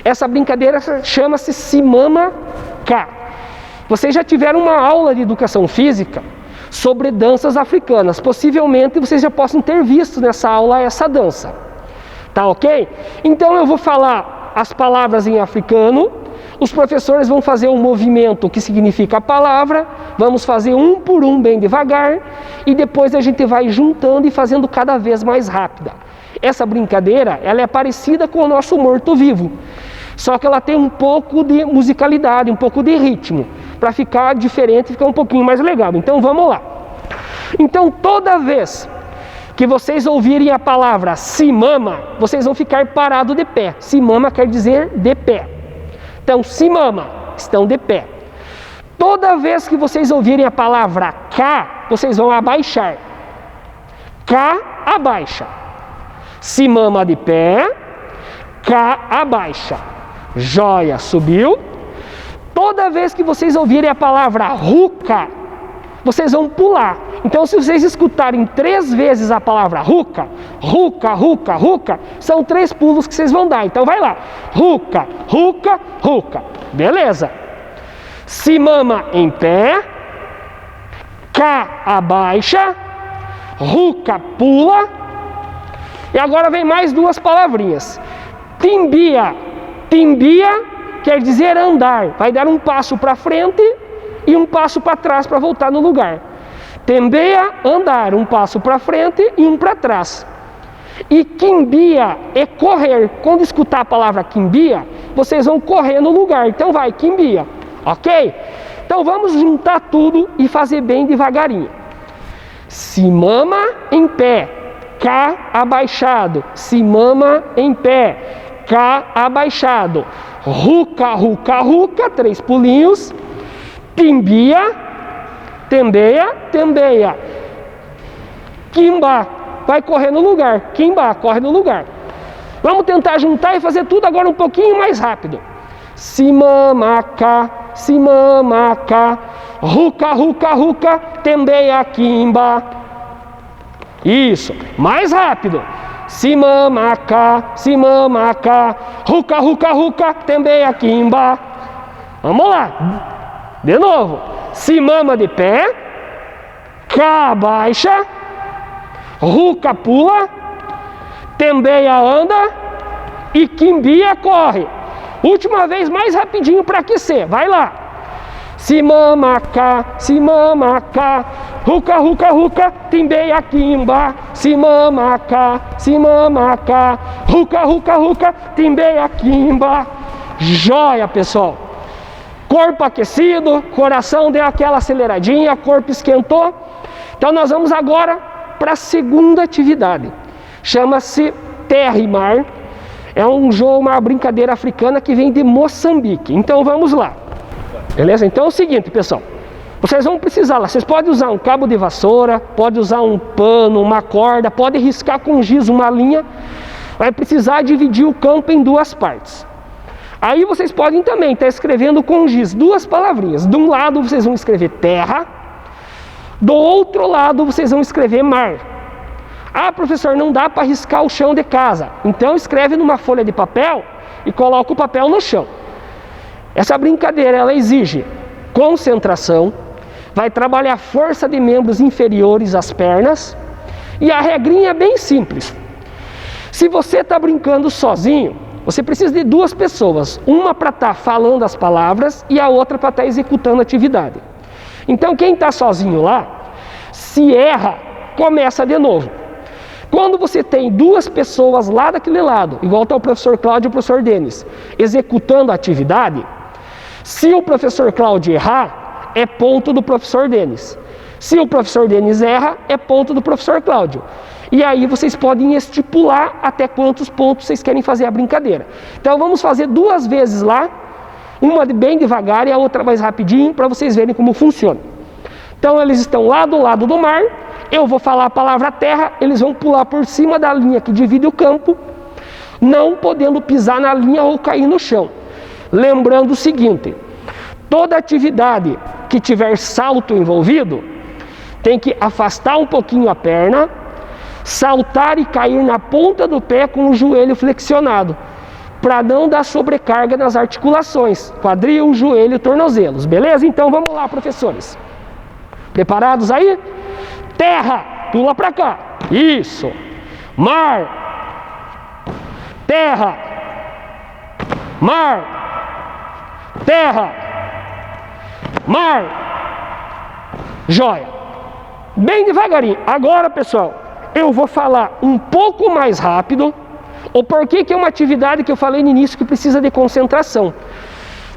Essa brincadeira chama-se Simama Cá. Vocês já tiveram uma aula de educação física sobre danças africanas. Possivelmente vocês já possam ter visto nessa aula essa dança. Tá ok? Então eu vou falar as palavras em africano, os professores vão fazer um movimento que significa a palavra, vamos fazer um por um bem devagar e depois a gente vai juntando e fazendo cada vez mais rápida. Essa brincadeira, ela é parecida com o nosso morto-vivo, só que ela tem um pouco de musicalidade, um pouco de ritmo, para ficar diferente, ficar um pouquinho mais legal. Então vamos lá. Então toda vez que vocês ouvirem a palavra simama, vocês vão ficar parados de pé. Simama quer dizer de pé. Então, simama, estão de pé. Toda vez que vocês ouvirem a palavra cá, vocês vão abaixar. Cá, abaixa. Simama de pé, cá, abaixa. Joia, subiu. Toda vez que vocês ouvirem a palavra ruca, vocês vão pular. Então, se vocês escutarem 3 vezes a palavra ruca, ruca, ruca, ruca, são 3 pulos que vocês vão dar. Então, vai lá. Ruca, ruca, ruca. Beleza. Simama em pé. Cá, abaixa. Ruca, pula. E agora vem mais 2 palavrinhas. Timbia. Timbia quer dizer andar. Vai dar um passo para frente e um passo para trás para voltar no lugar. Tembeia, andar, um passo para frente e um para trás. E quimbia é correr. Quando escutar a palavra quimbia, vocês vão correr no lugar. Então vai, quimbia, ok? Então vamos juntar tudo e fazer bem devagarinho. Simama em pé, cá abaixado. Simama em pé, cá abaixado. Ruca, ruca, ruca, 3 pulinhos. Timbia, tembeia, tembeia. Quimba, vai correr no lugar. Quimba, corre no lugar. Vamos tentar juntar e fazer tudo agora um pouquinho mais rápido. Simama cá, ruca, ruca, ruca, tembeia, quimba. Isso, mais rápido. Simama cá, ruca, ruca, ruca, tembeia, quimba. Vamos lá. De novo, simama de pé, cá abaixa, ruca pula, tembeia anda e quimbia corre. Última vez, mais rapidinho para aquecer, vai lá. Simama cá, ruca, ruca, ruca, tembeia, quimba. Simama cá, ruca, ruca, ruca, tembeia, quimba. Joia, pessoal. Corpo aquecido, coração deu aquela aceleradinha, corpo esquentou. Então nós vamos agora para a segunda atividade. Chama-se terra e mar. É um jogo, uma brincadeira africana que vem de Moçambique. Então vamos lá. Beleza? Então é o seguinte, pessoal. Vocês vão precisar lá. Vocês podem usar um cabo de vassoura, pode usar um pano, uma corda, pode riscar com giz uma linha. Vai precisar dividir o campo em 2 partes. Aí vocês podem também estar escrevendo com giz 2 palavrinhas. De um lado vocês vão escrever terra, do outro lado vocês vão escrever mar. Ah, professor, não dá para riscar o chão de casa. Então escreve numa folha de papel e coloca o papel no chão. Essa brincadeira, ela exige concentração, vai trabalhar força de membros inferiores às pernas e a regrinha é bem simples. Se você está brincando sozinho, você precisa de 2 pessoas, uma para estar falando as palavras e a outra para estar executando a atividade. Então quem está sozinho lá, se erra, começa de novo. Quando você tem 2 pessoas lá daquele lado, igual está o professor Cláudio e o professor Denis, executando a atividade, se o professor Cláudio errar, é ponto do professor Denis. Se o professor Denis erra, é ponto do professor Cláudio. E aí vocês podem estipular até quantos pontos vocês querem fazer a brincadeira. Então vamos fazer 2 vezes lá, uma bem devagar e a outra mais rapidinho, para vocês verem como funciona. Então eles estão lá do lado do mar, eu vou falar a palavra terra, eles vão pular por cima da linha que divide o campo, não podendo pisar na linha ou cair no chão. Lembrando o seguinte, toda atividade que tiver salto envolvido, tem que afastar um pouquinho a perna, saltar e cair na ponta do pé com o joelho flexionado, para não dar sobrecarga nas articulações, quadril, joelho, tornozelos, beleza? Então vamos lá, professores. Preparados aí? Terra, pula para cá. Isso. Mar. Terra. Mar. Terra. Mar. Joia. Bem devagarinho. Agora, pessoal, eu vou falar um pouco mais rápido. O porquê que é uma atividade que eu falei no início que precisa de concentração.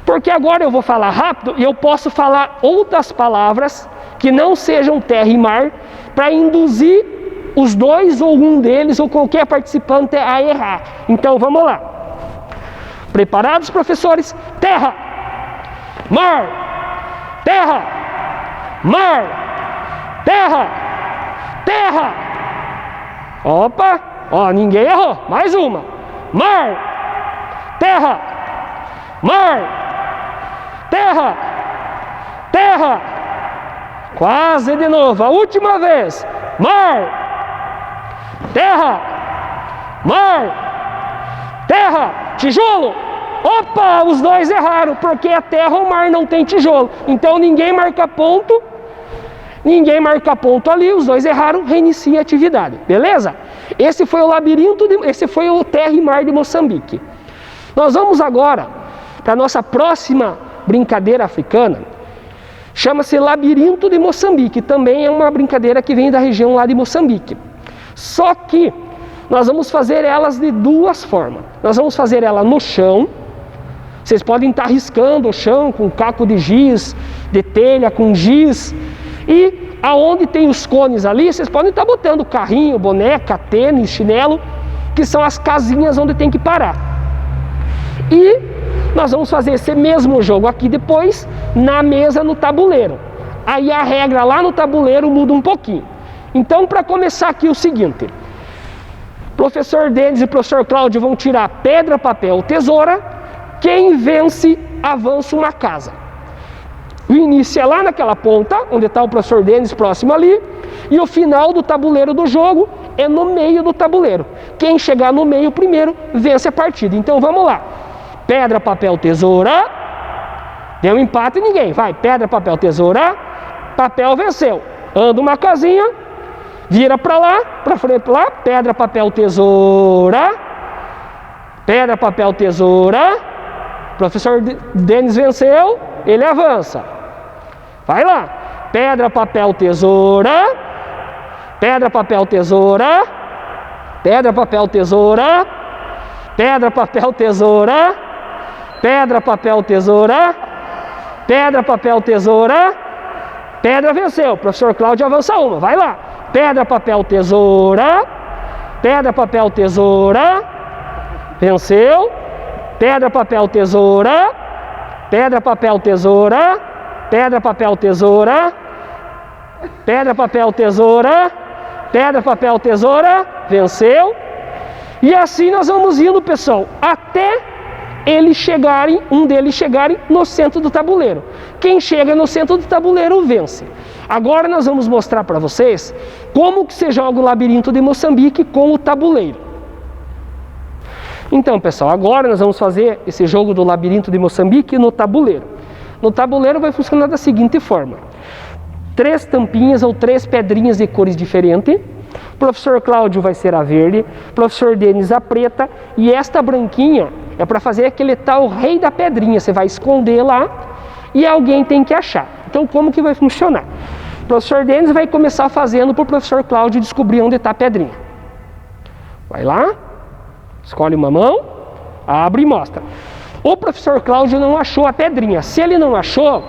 Porque agora eu vou falar rápido e eu posso falar outras palavras que não sejam terra e mar para induzir os dois ou um deles ou qualquer participante a errar. Então vamos lá. Preparados, professores? Terra, mar, terra, mar, terra, terra. Opa, ó, ninguém errou. Mais uma. Mar, terra, mar, terra, terra. Quase de novo. A última vez. Mar, terra, mar, terra, tijolo. Opa, os dois erraram, porque a terra ou mar não tem tijolo. Então ninguém marca ponto. Ninguém marca ponto ali, os dois erraram, reinicia a atividade. Beleza? Esse foi o esse foi o terra e mar de Moçambique. Nós vamos agora para a nossa próxima brincadeira africana. Chama-se Labirinto de Moçambique. Também é uma brincadeira que vem da região lá de Moçambique. Só que nós vamos fazer elas de duas formas. Nós vamos fazer ela no chão. Vocês podem estar riscando o chão com caco de giz, de telha com giz. E aonde tem os cones ali, vocês podem estar botando carrinho, boneca, tênis, chinelo, que são as casinhas onde tem que parar. E nós vamos fazer esse mesmo jogo aqui depois, na mesa, no tabuleiro. Aí a regra lá no tabuleiro muda um pouquinho. Então, para começar aqui, o seguinte. Professor Denis e professor Cláudio vão tirar pedra, papel, tesoura. Quem vence, avança uma casa. O início é lá naquela ponta, onde está o professor Denis, próximo ali. E o final do tabuleiro do jogo é no meio do tabuleiro. Quem chegar no meio primeiro, vence a partida. Então, vamos lá. Pedra, papel, tesoura. Deu um empate, ninguém. Vai, pedra, papel, tesoura. Papel venceu. Anda uma casinha. Vira para lá, para frente para lá. Pedra, papel, tesoura. Pedra, papel, tesoura. Professor Denis venceu. Ele avança. Vai lá. Pedra, papel, tesoura. Pedra, papel, tesoura. Pedra, papel, tesoura. Pedra, papel, tesoura. Pedra, papel, tesoura. Pedra, papel, tesoura. Pedra venceu. O professor Cláudio avança uma. Vai lá. Pedra, papel, tesoura. Pedra, papel, tesoura. Venceu. Pedra, papel, tesoura. Pedra, papel, tesoura. Pedra, papel, tesoura. Pedra, papel, tesoura. Pedra, papel, tesoura. Venceu. E assim nós vamos indo, pessoal, até um deles chegarem no centro do tabuleiro. Quem chega no centro do tabuleiro vence. Agora nós vamos mostrar para vocês como que se joga o Labirinto de Moçambique com o tabuleiro. Então, pessoal, agora nós vamos fazer esse jogo do Labirinto de Moçambique no tabuleiro. No tabuleiro vai funcionar da seguinte forma. 3 tampinhas ou 3 pedrinhas de cores diferentes. O professor Cláudio vai ser a verde, o professor Denis a preta, e esta branquinha é para fazer aquele tal rei da pedrinha. Você vai esconder lá e alguém tem que achar. Então, como que vai funcionar? O professor Denis vai começar fazendo para o professor Cláudio descobrir onde está a pedrinha. Vai lá, escolhe uma mão, abre e mostra. O professor Cláudio não achou a pedrinha. Se ele não achou,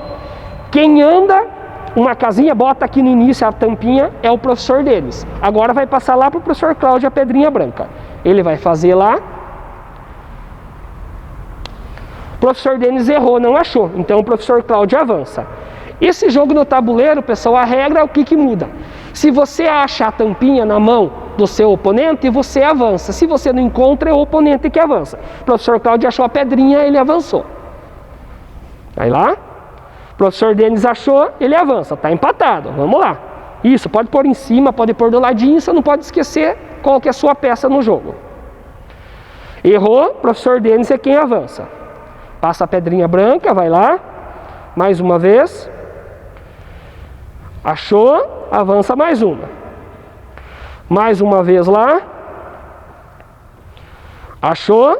quem anda uma casinha, bota aqui no início a tampinha, é o professor Denis. Agora vai passar lá para o professor Cláudio a pedrinha branca. Ele vai fazer lá. O professor Denis errou, não achou. Então o professor Cláudio avança. Esse jogo no tabuleiro, pessoal, a regra é o que muda. Se você acha a tampinha na mão do seu oponente, você avança. Se você não encontra, é o oponente que avança. O professor Cláudio achou a pedrinha, ele avançou. Vai lá. O professor Denis achou, ele avança. Está empatado. Vamos lá. Isso, pode pôr em cima, pode pôr do ladinho, você não pode esquecer qual que é a sua peça no jogo. Errou, professor Denis é quem avança. Passa a pedrinha branca, vai lá. Mais uma vez. Achou, avança mais uma. Mais uma vez lá. Achou,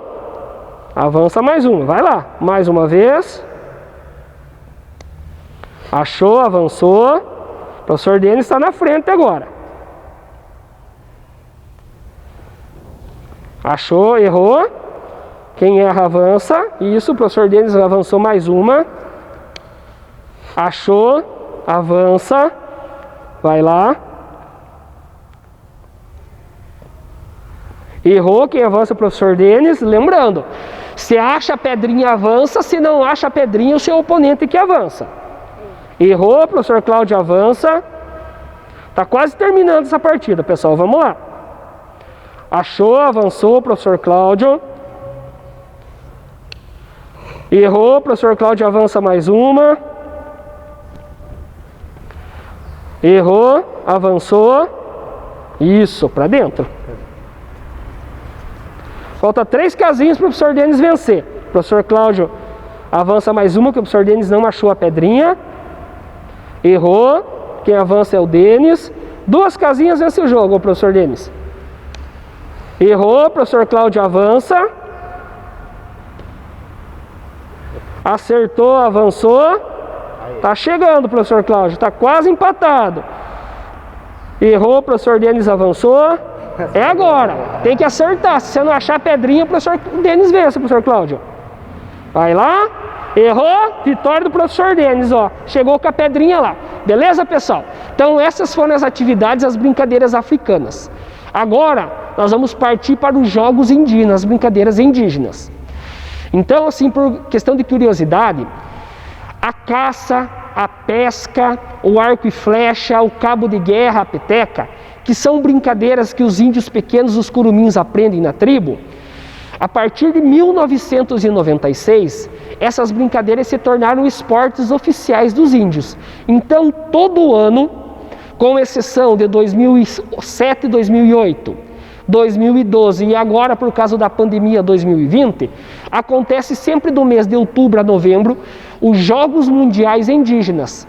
avança mais uma. Vai lá, mais uma vez. Achou, avançou. O professor Denis está na frente agora. Achou, errou. Quem erra, avança. Isso, o professor Denis avançou mais uma. Achou, avança. Vai lá. Errou, quem avança é o professor Denis. Lembrando, se acha a pedrinha, avança. Se não acha a pedrinha, o seu oponente que avança. Errou, professor Cláudio avança. Está quase terminando essa partida, pessoal. Vamos lá. Achou, avançou, professor Cláudio. Errou, professor Cláudio avança mais uma. Errou, avançou. Isso, para dentro. Falta 3 casinhas para o professor Denis vencer. O professor Cláudio avança mais uma, que o professor Denis não achou a pedrinha. Errou. Quem avança é o Denis. 2 casinhas vence o jogo, o professor Denis. Errou. O professor Cláudio avança. Acertou, avançou. Tá chegando, professor Cláudio. Tá quase empatado. Errou, o professor Denis avançou. É agora. Tem que acertar. Se você não achar a pedrinha, o professor Denis vence, professor Cláudio. Vai lá. Errou. Vitória do professor Denis, ó. Chegou com a pedrinha lá. Beleza, pessoal? Então, essas foram as atividades, as brincadeiras africanas. Agora, nós vamos partir para os jogos indígenas, as brincadeiras indígenas. Então, assim, por questão de curiosidade, a caça, a pesca, o arco e flecha, o cabo de guerra, a peteca, que são brincadeiras que os índios pequenos, os curumins, aprendem na tribo, a partir de 1996, essas brincadeiras se tornaram esportes oficiais dos índios. Então, todo ano, com exceção de 2007 e 2008, 2012 e agora, por causa da pandemia, 2020, acontece sempre do mês de outubro a novembro os Jogos Mundiais Indígenas.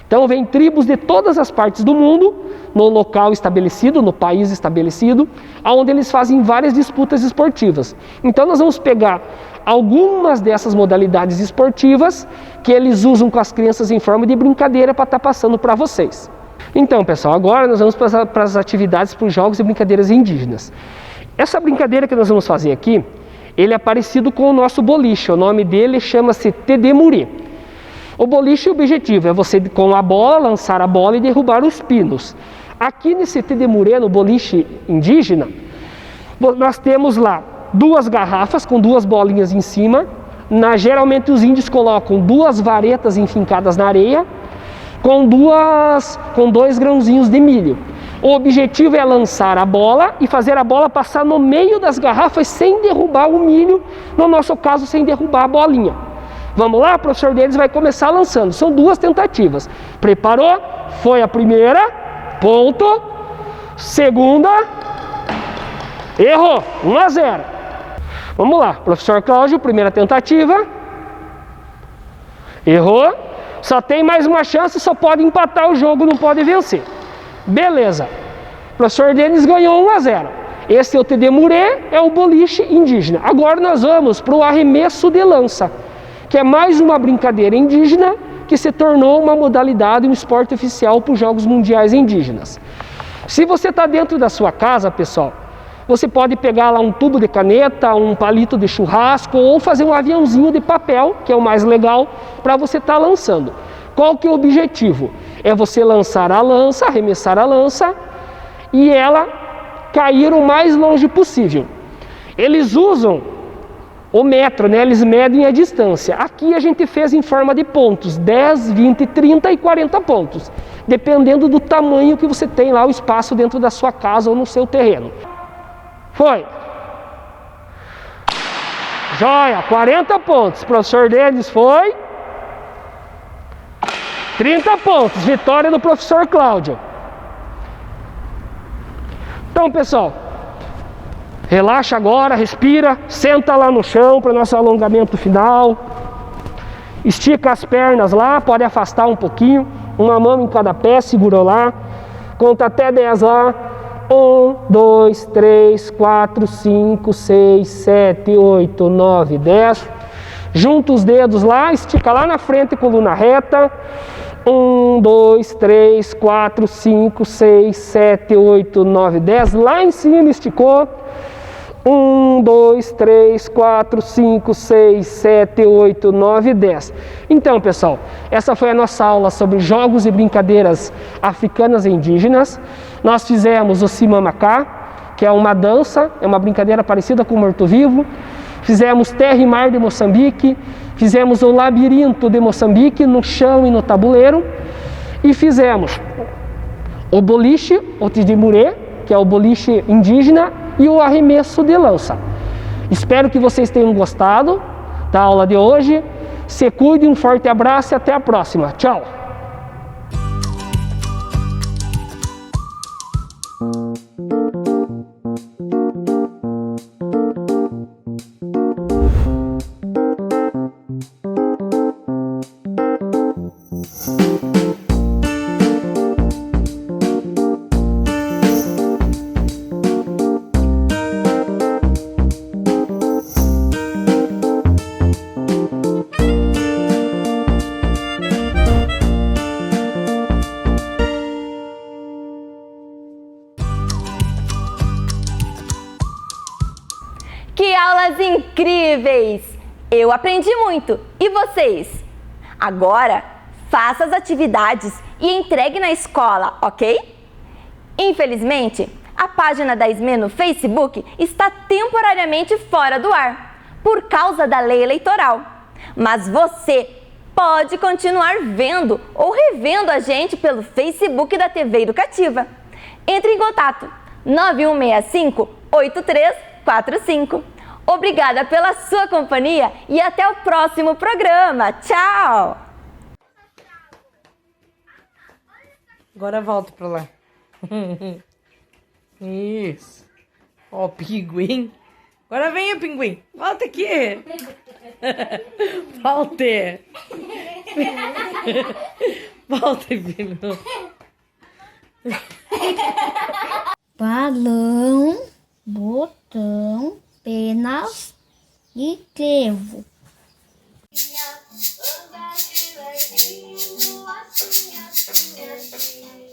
Então vem tribos de todas as partes do mundo, no local estabelecido, no país estabelecido, onde eles fazem várias disputas esportivas. Então nós vamos pegar algumas dessas modalidades esportivas que eles usam com as crianças em forma de brincadeira para estar passando para vocês. Então, pessoal, agora nós vamos para as atividades, para os jogos e brincadeiras indígenas. Essa brincadeira que nós vamos fazer aqui, ele é parecido com o nosso boliche. O nome dele chama-se Tedemurê. O boliche, o objetivo é você, com a bola, lançar a bola e derrubar os pinos. Aqui nesse Tedemurê, no boliche indígena, nós temos lá 2 garrafas com 2 bolinhas em cima. Geralmente os índios colocam 2 varetas enfincadas na areia, com 2 grãozinhos de milho. O objetivo é lançar a bola e fazer a bola passar no meio das garrafas sem derrubar o milho, no nosso caso, sem derrubar a bolinha. Vamos lá? O professor Denis vai começar lançando. São 2 tentativas. Preparou? Foi a primeira. Ponto. Segunda. Errou. 1-0. Vamos lá. Professor Cláudio, primeira tentativa. Errou. Só tem mais uma chance, só pode empatar o jogo, não pode vencer. Beleza. O professor Denis ganhou 1-0. Esse é o Tedemurê, é o boliche indígena. Agora nós vamos para o arremesso de lança, que é mais uma brincadeira indígena que se tornou uma modalidade, um esporte oficial para os Jogos Mundiais Indígenas. Se você está dentro da sua casa, pessoal, você pode pegar lá um tubo de caneta, um palito de churrasco ou fazer um aviãozinho de papel, que é o mais legal, para você estar lançando. Qual que é o objetivo? É você lançar a lança, arremessar a lança e ela cair o mais longe possível. Eles usam o metro, né? Eles medem a distância. Aqui a gente fez em forma de pontos, 10, 20, 30 e 40 pontos, dependendo do tamanho que você tem lá, o espaço dentro da sua casa ou no seu terreno. Foi. Joia, 40 pontos. Professor Denis foi. 30 pontos. Vitória do professor Cláudio. Então, pessoal, Relaxa agora, respira, senta lá no chão para o nosso alongamento final. Estica as pernas lá, pode afastar um pouquinho, uma mão em cada pé, segurou lá. Conta até 10 lá. 1, 2, 3, 4, 5, 6, 7, 8, 9, 10. Junta os dedos lá, estica lá na frente, coluna reta. 1, 2, 3, 4, 5, 6, 7, 8, 9, 10. Lá em cima esticou. 1, 2, 3, 4, 5, 6, 7, 8, 9, 10. Então, pessoal, essa foi a nossa aula sobre jogos e brincadeiras africanas e indígenas. Nós fizemos o Simamacá, que é uma dança, é uma brincadeira parecida com o morto-vivo. Fizemos Terra e Mar de Moçambique. Fizemos o Labirinto de Moçambique, no chão e no tabuleiro. E fizemos o boliche, o Tidimurê, que é o boliche indígena, e o arremesso de lança. Espero que vocês tenham gostado da aula de hoje. Se cuide, um forte abraço e até a próxima. Tchau! Que aulas incríveis! Eu aprendi muito. E vocês? Agora, faça as atividades e entregue na escola, ok? Infelizmente, a página da SME no Facebook está temporariamente fora do ar, por causa da lei eleitoral. Mas você pode continuar vendo ou revendo a gente pelo Facebook da TV Educativa. Entre em contato 9165-8345. Obrigada pela sua companhia e até o próximo programa. Tchau! Agora volta pra lá. Isso. Ó, pinguim. Agora venha, pinguim. Volta aqui. Volta. Volta, filho. Balão, botão, penas e trevo. Anda de levinho, assim, assim, assim.